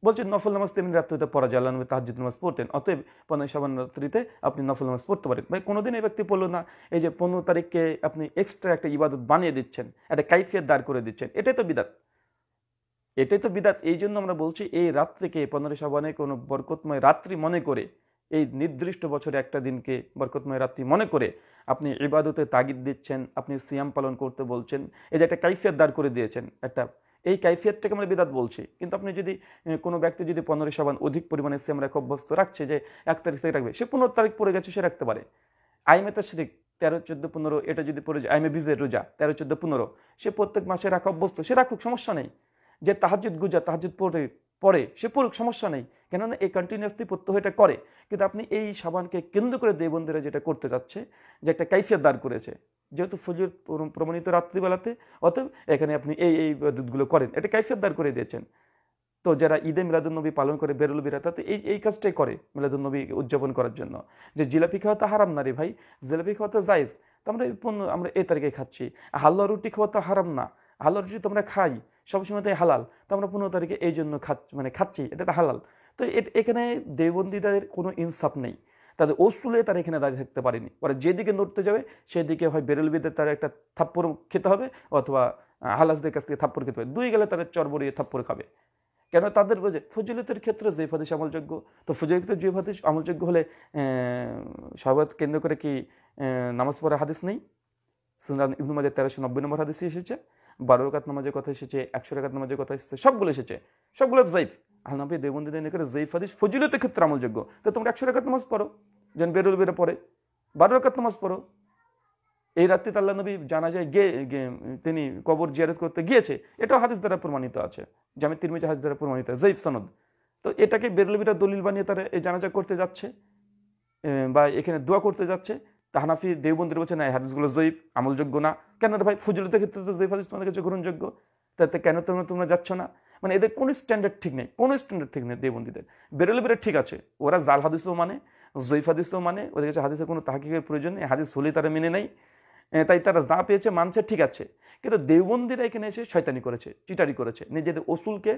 বলছে নফল নামাজ তেমনি রাত্রিতে পড়া যায়, আল্লাহ নবী তাহাজ্জুদ নামাজ পড়তেন, অতএব 15 শাবান রাত্রিতে আপনি নফল নামাজ পড়তে পারেন। ভাই কোনোদিন এই ব্যক্তি পড়লো না, এই যে 15 তারিখকে আপনি এক্সট্রা একটা ইবাদত বানিয়ে দিচ্ছেন, একটা কাইফিয়ত দাঁড় করে দিচ্ছেন, এটাই তো বিদাত, এটাই তো বিদাত। এই জন্য আমরা বলছি এই রাত্রিকে 15 শাবানে কোনো বরকতময় রাত্রি মনে করে, এই নির্দিষ্ট বছরে একটা দিনকে বরকতময় রাত্রি মনে করে আপনি ইবাদতে তাগিদ দিচ্ছেন, আপনি সিয়াম পালন করতে বলছেন, এই যে একটা কাইফিয়ত দাঁড় করে দিয়েছেন একটা, এই কাইফিয়তটাকে আমরা বিদাত বলছি। কিন্তু আপনি যদি কোনো ব্যক্তি যদি 15 শাবান অধিক পরিমাণে সিয়াম রাখা অভ্যস্ত রাখছে, যে 1 তারিখ থেকে রাখবে, সে 15 তারিখ পড়ে গেছে, সে রাখতে পারে। আইমে তাশরিক 13, 14, 15 এটা যদি পড়ে যায়, আইমে বীজের রোজা 13, 14, 15, সে প্রত্যেক মাসে রাখা অভ্যস্ত, সে রাখুক, সমস্যা নেই। যে তাহাজ্জুদ গুজার তাহাজ্জুদ পড়ে সে পড়ুক, সমস্যা নেই, কেননা এই কন্টিনিউয়াসলি প্রত্যহ এটা করে। কিন্তু আপনি এই সাবানকে কেন্দ্র করে দেবন্দীরা যেটা করতে যাচ্ছে, যে একটা কাইফিয়ত দাঁড় করেছে, যেহেতু ফজর প্রমাণিত রাত্রিবেলাতে, অতএব এখানে আপনি এই দুধগুলো করেন, এটা কাইফিয়ত দাঁড় করে দিয়েছেন। তো যারা ঈদে মিলাদুন্নবী পালন করে, বেরুল বিরাতা, তো এই কাজটাই করে মিলাদুন্নবী উদযাপন করার জন্য। যে জিলাপি খাওয়া তো হারাম না রে ভাই, জিলাপি খাওয়া তো জায়েজ, তো আমরা এই তারিখে খাচ্ছি। হালুয়া রুটি খাওয়া তো হারাম না, হালুয়া রুটি তো আমরা খাই সবসময়, তাই হালাল, তো আমরা 15 তারিখে এই জন্য খাচ্ছি, এটা তো হালাল। তো এখানে দেওবন্দীদের কোনো ইনসাফ নেই, তাদের ওসুলে তারা এখানে দাঁড়িয়ে থাকতে পারেনি। ওরা যেদিকে নড়তে যাবে সেদিকে হয় বেরেলবিদের তারা একটা থাপ্পড় খেতে হবে, অথবা হালাসদের কাছ থেকে থাপ্পড় খেতে হবে, দুই গেলে তারা চরবরিয়ে থাপ্পড় খাবে। কেন? তাদের বোঝে ফজিলতের ক্ষেত্রে জয়ীফ হাদিস আমলযোগ্য, তো ফজিলতের জয়ীফ হাদিস আমলযোগ্য হলে শাহাদাত কেন্দ্র করে কি নামাজ পড়ার হাদিস নেই? সুনান ইবনে মাজাহ 1390 নম্বর হাদিসে এসেছে, 12 রাকাত নামাজের কথা এসেছে, 100 রাকাত নামাজের কথা এসেছে, সবগুলো এসেছে, সবগুলো জয়ীফ। হানাফি দেওবন্দীদের নিকটে জয়ীফ হাদিস ফজিলতের ক্ষেত্রে আমলযোগ্য। তো তোমরা 100 রাকাত নামাজ পড়ো, যেন বেরুল বেরো পড়ে, 12 রাকাত নামাজ পড়ো। এই রাত্রিতে আল্লাহ নবী জানা যায় তিনি কবর জিয়ারত করতে গিয়েছে, এটাও হাদিস দ্বারা প্রমাণিত আছে, জামে তিরমিজি হাদিস দ্বারা প্রমাণিত, জয়ীফ সনদ। তো এটাকে বেরলভিরা দলিল বানিয়ে তারা এই জানাজা করতে যাচ্ছে বা এখানে দোয়া করতে যাচ্ছে। তা হানাফি দেওবন্দির বলছে না, এই হাদিসগুলো জয়ীফ, আমলযোগ্য না। কেন রে ভাই, ফজিলতের ক্ষেত্রে তো জয়ীফ হাদিস তোমাদের কাছে গ্রহণযোগ্য, তাতে কেন তোমরা যাচ্ছ না? মানে এদের কোনো স্ট্যান্ডার্ড ঠিক নেই, কোনো স্ট্যান্ডার্ড ঠিক নেই দেওবন্দিদের। বেরলভিরা ঠিক আছে, ওরা জাল হাদিসও মানে, জয়ীফ হাদিসও মানে, ওদের কাছে হাদিসের কোনো তাহকিকের প্রয়োজন নেই, হাদিস হলেই তারা মেনে নেই, তাই তারা যা পেয়েছে মানছে, ঠিক আছে। কিন্তু দেওবন্দিরা এখানে এসে শয়তানি করেছে, চিটারি করেছে, নিজেদের ওসুলকে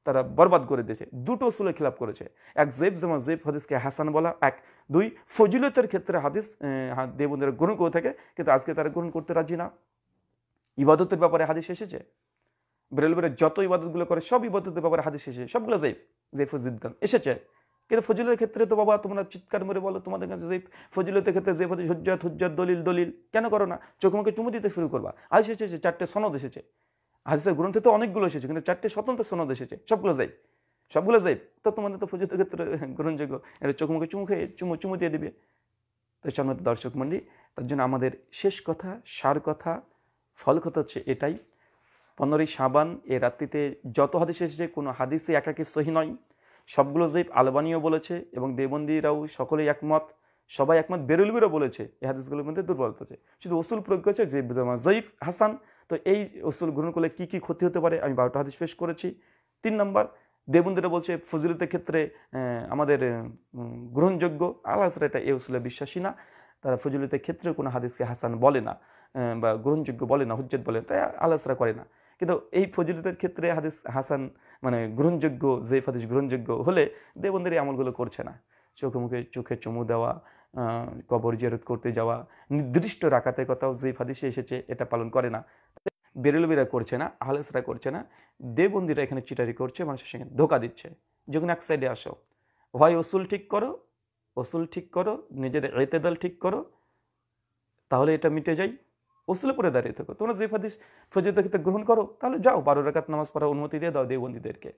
তারা বরবাদ করে দিয়েছে। দুটো ওসুলের খিলাপ করেছে, এক জেব, যেমন জেব হাদিসকে হাসান বলা, এক। দুই, ফজিলতের ক্ষেত্রে হাদিস দেওবন্দিরা গ্রহণ করে থাকে, কিন্তু আজকে তারা গ্রহণ করতে রাজি না। ইবাদতের ব্যাপারে হাদিস এসেছে, বেরেলবের যত ইবাদতগুলো করে সব ইবাদতের ব্যাপারে হাদিস এসেছে, সবগুলো জেব, জেব ফজিলতান এসেছে। কিন্তু ফজিলতের ক্ষেত্রে তো বাবা তোমরা চিৎকার মেরে বলো তোমাদের কাছে জেব, ফজিলতের ক্ষেত্রে জেব হাদিস, হুজ্জাত হুজ্জাত, দলিল দলিল, কেন করো না? চোখ মুখে চুমু দিতে শুরু করবা। হাদিস এসেছে, 4টে সনদ এসেছে, হাদিসের গ্রন্থে তো অনেকগুলো এসেছে, কিন্তু 4টে স্বতন্ত্র সনদ এসেছে, সবগুলো যাইব, সবগুলো যাইব। তো তোমাদের তো ফজিলতের ক্ষেত্রে গ্রহণযোগ্য, এটা চোখ মুখে চুমু দিয়ে দিবে। তো সম্মানিত দর্শক মণ্ডলী, তার জন্য আমাদের শেষ কথা, সার কথা, ফল কথা হচ্ছে এটাই, 15ই শাবান এ রাত্রিতে যত হাদিস এসেছে কোনো হাদিসে একাকি সহি নয়, সবগুলো জয়ীফ। আলবানিও বলেছে এবং দেওবন্দিরাও সকলেই একমত, সবাই একমত, বেরলভিরও বলেছে এই হাদিসগুলোর মধ্যে দুর্বলতা আছে, শুধু ওসুল প্রয়োগ করেছে যে জয়ীফ হাসান। তো এই ওসুল গ্রহণ করলে কি কি ক্ষতি হতে পারে আমি 12টা হাদিস পেশ করেছি। 3 নম্বর, দেওবন্দিরা বলছে ফজিলতের ক্ষেত্রে আমাদের গ্রহণযোগ্য, আল্লাহরা এটা এই ওসুলে বিশ্বাসী না, তারা ফজিলতের ক্ষেত্রে কোনো হাদিসকে হাসান বলে না বা গ্রহণযোগ্য বলে না, হুজ্জত বলে, তাই আল্লাহরা করে না। কিন্তু এই ফজিলতের ক্ষেত্রে হাদিস হাসান মানে গ্রহণযোগ্য, জয়ীফ হাদিস গ্রহণযোগ্য হলে দেওবন্দির এই আমলগুলো করছে না। চোখে চুমু দেওয়া, কবর জিয়ারত করতে যাওয়া, নির্দিষ্ট রাকাতের কথাও জয়ীফ হাদিসে এসেছে, এটা পালন করে না। বেরেলভিরা করছে না, আহলেসরা করছে না, দেওবন্দিরা এখানে চিটারি করছে, মানুষের সঙ্গে ধোকা দিচ্ছে। যখন এক সাইডে আসো, হয় ওসুল ঠিক করো, ওসুল ঠিক করো, নিজেদের এতেদাল ঠিক করো, তাহলে এটা মিটে যায়। ওসুলে পরে দাঁড়িয়ে থাকো, তোমরা যে হাদিস ফজিলতের ক্ষেত্রে গ্রহণ করো, তাহলে যাও 12 রাকাত নামাজ পড়ার অনুমতি দিয়ে দাও দেওবন্দিদেরকে,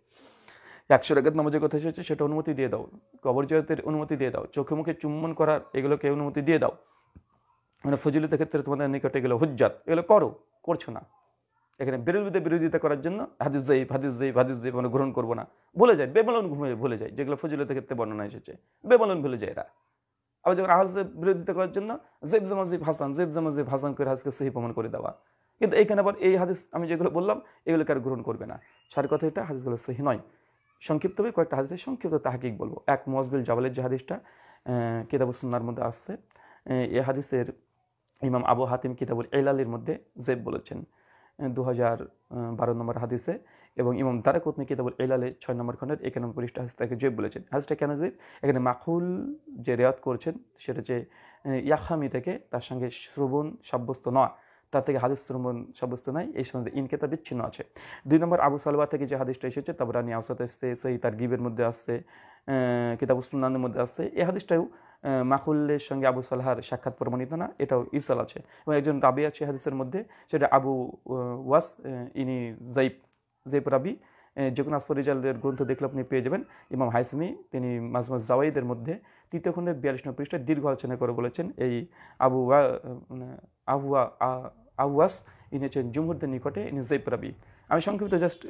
100 রাকাত নামাজের কথা এসেছে সেটা অনুমতি দিয়ে দাও, কবর জিয়ারতের অনুমতি দিয়ে দাও, চোখে মুখে চুম্বন করার এগুলোকে অনুমতি দিয়ে দাও। মানে ফজিলতের ক্ষেত্রে তোমাদের নিকটে এগুলো হুজ্জাত, এগুলো করো, করছো না। এখানে বিরোধিতা করার জন্য হাদিস জয়ীফ, হাদিস জয়ীফ, হাদিস জয়ীফ মানে গ্রহণ করবো না বলে যায়, বেমালন ভুলে যায়, যেগুলো ফজিলতের ক্ষেত্রে বর্ণনা এসেছে বেমালন ভুলে যায় এরা। আবার যখন আহলের বিরোধিতা করার জন্য জেব জামাজিব হাসান, জেব জামাজিব হাসান করে হাদিসকে সহি প্রমাণ করে দেওয়া। কিন্তু এইখানে আবার এই হাদিস আমি যেগুলো বললাম এগুলো কারো গ্রহণ করবে না। সার কথা এটা, হাদিসগুলো সহি নয়। সংক্ষিপ্তভাবে কয়েকটা হাদিসের সংক্ষিপ্ত তাহকিক বলবো। এক, মুআজ জাবালের যে হাদিসটা কিতাবুস সুন্নাহর মধ্যে আসছে, এই হাদিসের ইমাম আবু হাতিম কিতাবুল ইলালের মধ্যে জেব বলেছেন 2012 নম্বর হাদিসে, এবং ইমাম দারাকুতনি কিতাবুল ইলালে 6 নম্বর খণ্ডের 91 পৃষ্ঠা হাদিস তাকে জেব বলেছেন। হাদিসটা কেন জেব? এখানে মাকুল যে রেয়াত করছেন সেটা যে ইয়াখামি থেকে, তার সঙ্গে শ্রবণ সাব্যস্ত নয়, তার থেকে হাদিস শ্রবণ সাব্যস্ত নয়, এই সঙ্গে ইনকেতা বিচ্ছিন্ন আছে। 2 নম্বর, আবু সালবা থেকে যে হাদিসটা এসেছে তাবরানি আওসাতে আসছে, সেই তার গিবের মধ্যে আসছে, কিতাবুস সুন্নানের মধ্যে আসছে, এই হাদিসটাও মাকুলের সঙ্গে আবু সালহার সাক্ষাৎ প্রমাণিত না, এটাও ইরসাল আছে। এবং একজন রাবি আছে হাদিসের মধ্যে, সেটা আবু ওয়াস, ইনি জৈব রাবি। যে কোনো আসফরিজালদের গ্রন্থ দেখলে আপনি পেয়ে যাবেন। ইমাম হাইসমি তিনি মাজমুজ জাওয়াইদের মধ্যে 3য় খণ্ডের 42 নম্বর পৃষ্ঠায় দীর্ঘ আলোচনা করে বলেছেন, এই আবুয়াস ইনি হচ্ছেন জুমহুরদের নিকটে ইনি জৈব রাবি। আমি সংক্ষিপ্ত জাস্ট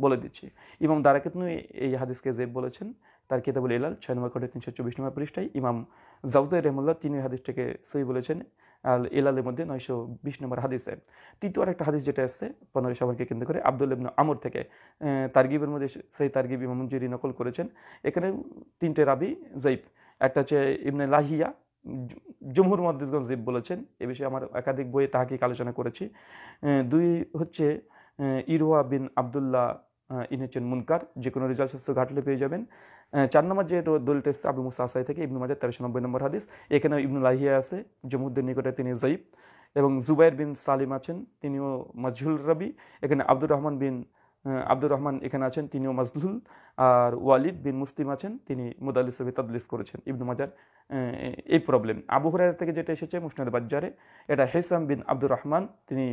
বলে দিচ্ছি। ইমাম দারাকুতনি এই হাদিসকে জেব বলেছেন তার কিতাবুল ইলাল 6 নম্বর খণ্ডে 324 নম্বর পৃষ্ঠায়। ইমাম জাউদাই রহমুল্লাহ তিনি হাদিসটাকে সহি বলেছেন আল ইলালের মধ্যে 920 নম্বর হাদিসে। তৃতীয় আরেকটা হাদিস যেটা আসছে 15 শাবানকে কেন্দ্র করে আব্দুল্লাহ ইবনে আমর থেকে, তারগিবের মধ্যে সেই তারগিব ইমাম মুনজিরি নকল করেছেন। এখানে 3টে রাবি জয়ীফ, একটা হচ্ছে ইবনে লাহিয়া, জমহুর মুহাদ্দিসগণ জয়ীফ বলেছেন, এ বিষয়ে আমার একাধিক বইয়ে তাহকিক আলোচনা করেছি। 2 হচ্ছে ইরওয়া বিন আবদুল্লাহ, ইনি হচ্ছেন মুনকার, যে কোনো রেজাল্ট শাস্ত্র ঘাটলে পেয়ে যাবেন। 4 নম্বর যে দলিলটা এসছে আবু মুসা আসাই থেকে, ইবনু মাজাহ 1390 নম্বর হাদিস, এখানে ইবনু লাহিয়া আছে, জমহুরদের নিকটে তিনি জয়ীফ। এবং জুবাইর বিন সালিম আছেন, তিনিও মাজহুল রাবি। এখানে আব্দুর রহমান এখানে আছেন, তিনিও মাজহুল। আর ওয়ালিদ বিন মুসলিম আছেন, তিনি মুদাল্লিস তাদলিস করেছেন। ইবনু মাজার এই প্রবলেম। আবু হুরায়রা থেকে যেটা এসেছে মুসনাদ বাজ্জারে, এটা হেসাম বিন আব্দুর রহমান, তিনি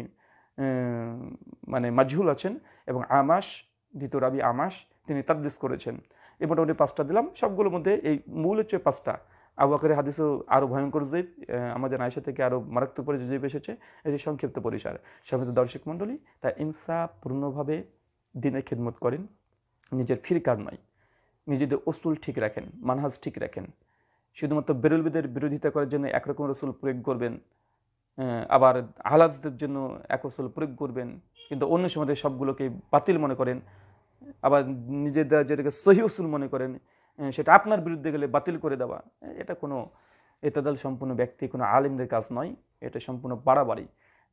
মানে মাজহুল আছেন। এবং আমাশ, দ্বিতীয় রাবি আমাশ, তিনি তাদলিস করেছেন। এই মোটামুটি 5টা দিলাম, সবগুলোর মধ্যে এই মূল হচ্ছে 5টা। আবু বকরের হাদিসও আরও ভয়ঙ্কর জয়ীফ, আমাদের আয়েশা থেকে আরও মারাত্মক পরে জয়ীফ এসেছে। এটি সংক্ষিপ্ত পরিসর। সম্মানিত দর্শক মণ্ডলী, তাই ইনসাফপূর্ণভাবে দিনের খিদমত করেন, নিজের ফিরকার নয়। নিজেদের উসুল ঠিক রাখেন, মানহাজ ঠিক রাখেন। শুধুমাত্র বেরলবিদের বিরোধিতা করার জন্য একরকম রসুল প্রয়োগ করবেন, আবার আহলাজদের জন্য এক উসুল প্রয়োগ করবেন, কিন্তু অন্য সময় সবগুলোকে বাতিল মনে করেন, আবার নিজেদের যেটাকে সহি উসুল মনে করেন সেটা আপনার বিরুদ্ধে গেলে বাতিল করে দেওয়া, এটা কোনো এতাদাল সম্পূর্ণ ব্যক্তি, কোনো আলিমদের কাজ নয়, এটা সম্পূর্ণ বাড়াবাড়ি।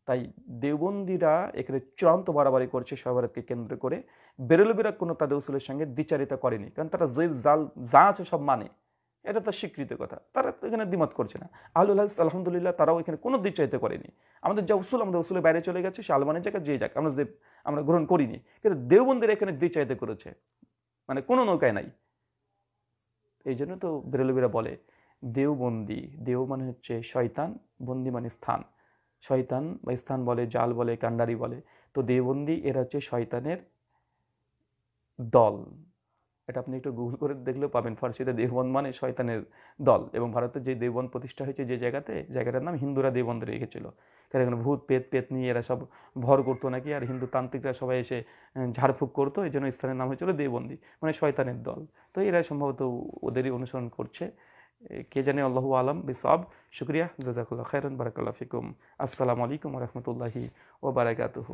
তাই দেওবন্দিরা এখানে চূড়ান্ত বাড়াবাড়ি করছে শবে-বরাতকে কেন্দ্র করে। বেরলবিরা কোনো তাদের উসুলের সঙ্গে দ্বিচারিতা করেনি, কারণ তারা জাল যা আছে সব মানে, এটা তার স্বীকৃত কথা, তারা এখানে দ্বিমত করছে না। আহলুল হাদিস আলহামদুলিল্লাহ তারাও এখানে কোনো দ্বিচারিতা করেনি। আমাদের যা উসুল, আমাদের উসুলের বাইরে চলে গেছে, সে আলমানের জায়গায় যে যাক, আমরা গ্রহণ করিনি, কিন্তু দেওবন্দিরা এখানে দ্বিচারিতা করেছে, মানে কোনো নৌকায় নাই। এই জন্য তো বেরলবিরা বলে দেওবন্দি, দেও মানে হচ্ছে শয়তান, বন্দি মানে স্থান, শয়তান বা স্থান বলে, জাল বলে, কান্ডারি বলে। তো দেওবন্দি এরা হচ্ছে শয়তানের দল। এটা আপনি একটু গুগল করে দেখলেও পাবেন, ফার্সিতে দেওবন্দ মানে শয়তানের দল। এবং ভারতে যে দেওবন্দ প্রতিষ্ঠা হয়েছে যে জায়গাটার নাম হিন্দুরা দেওবন্দ রেখেছিল, কারণ এখানে ভূত পেত নিয়ে এরা সব ভর করতো নাকি, আর হিন্দু তান্ত্রিকরা সবাই এসে ঝাড়ফুঁক করতো, এই জন্য স্থানের নাম হয়েছিল দেওবন্দি, মানে শয়তানের দল। তো এরা সম্ভবত ওদেরই অনুসরণ করছে, কে জানে, আল্লাহু আলাম বিসওয়াব। শুকরিয়া, জাযাকুল্লাহ খাইরান, বারাকাল্লাহু ফিকুম। আসসালামু আলাইকুম ওয়া রাহমাতুল্লাহি ওয়া বারাকাতুহু।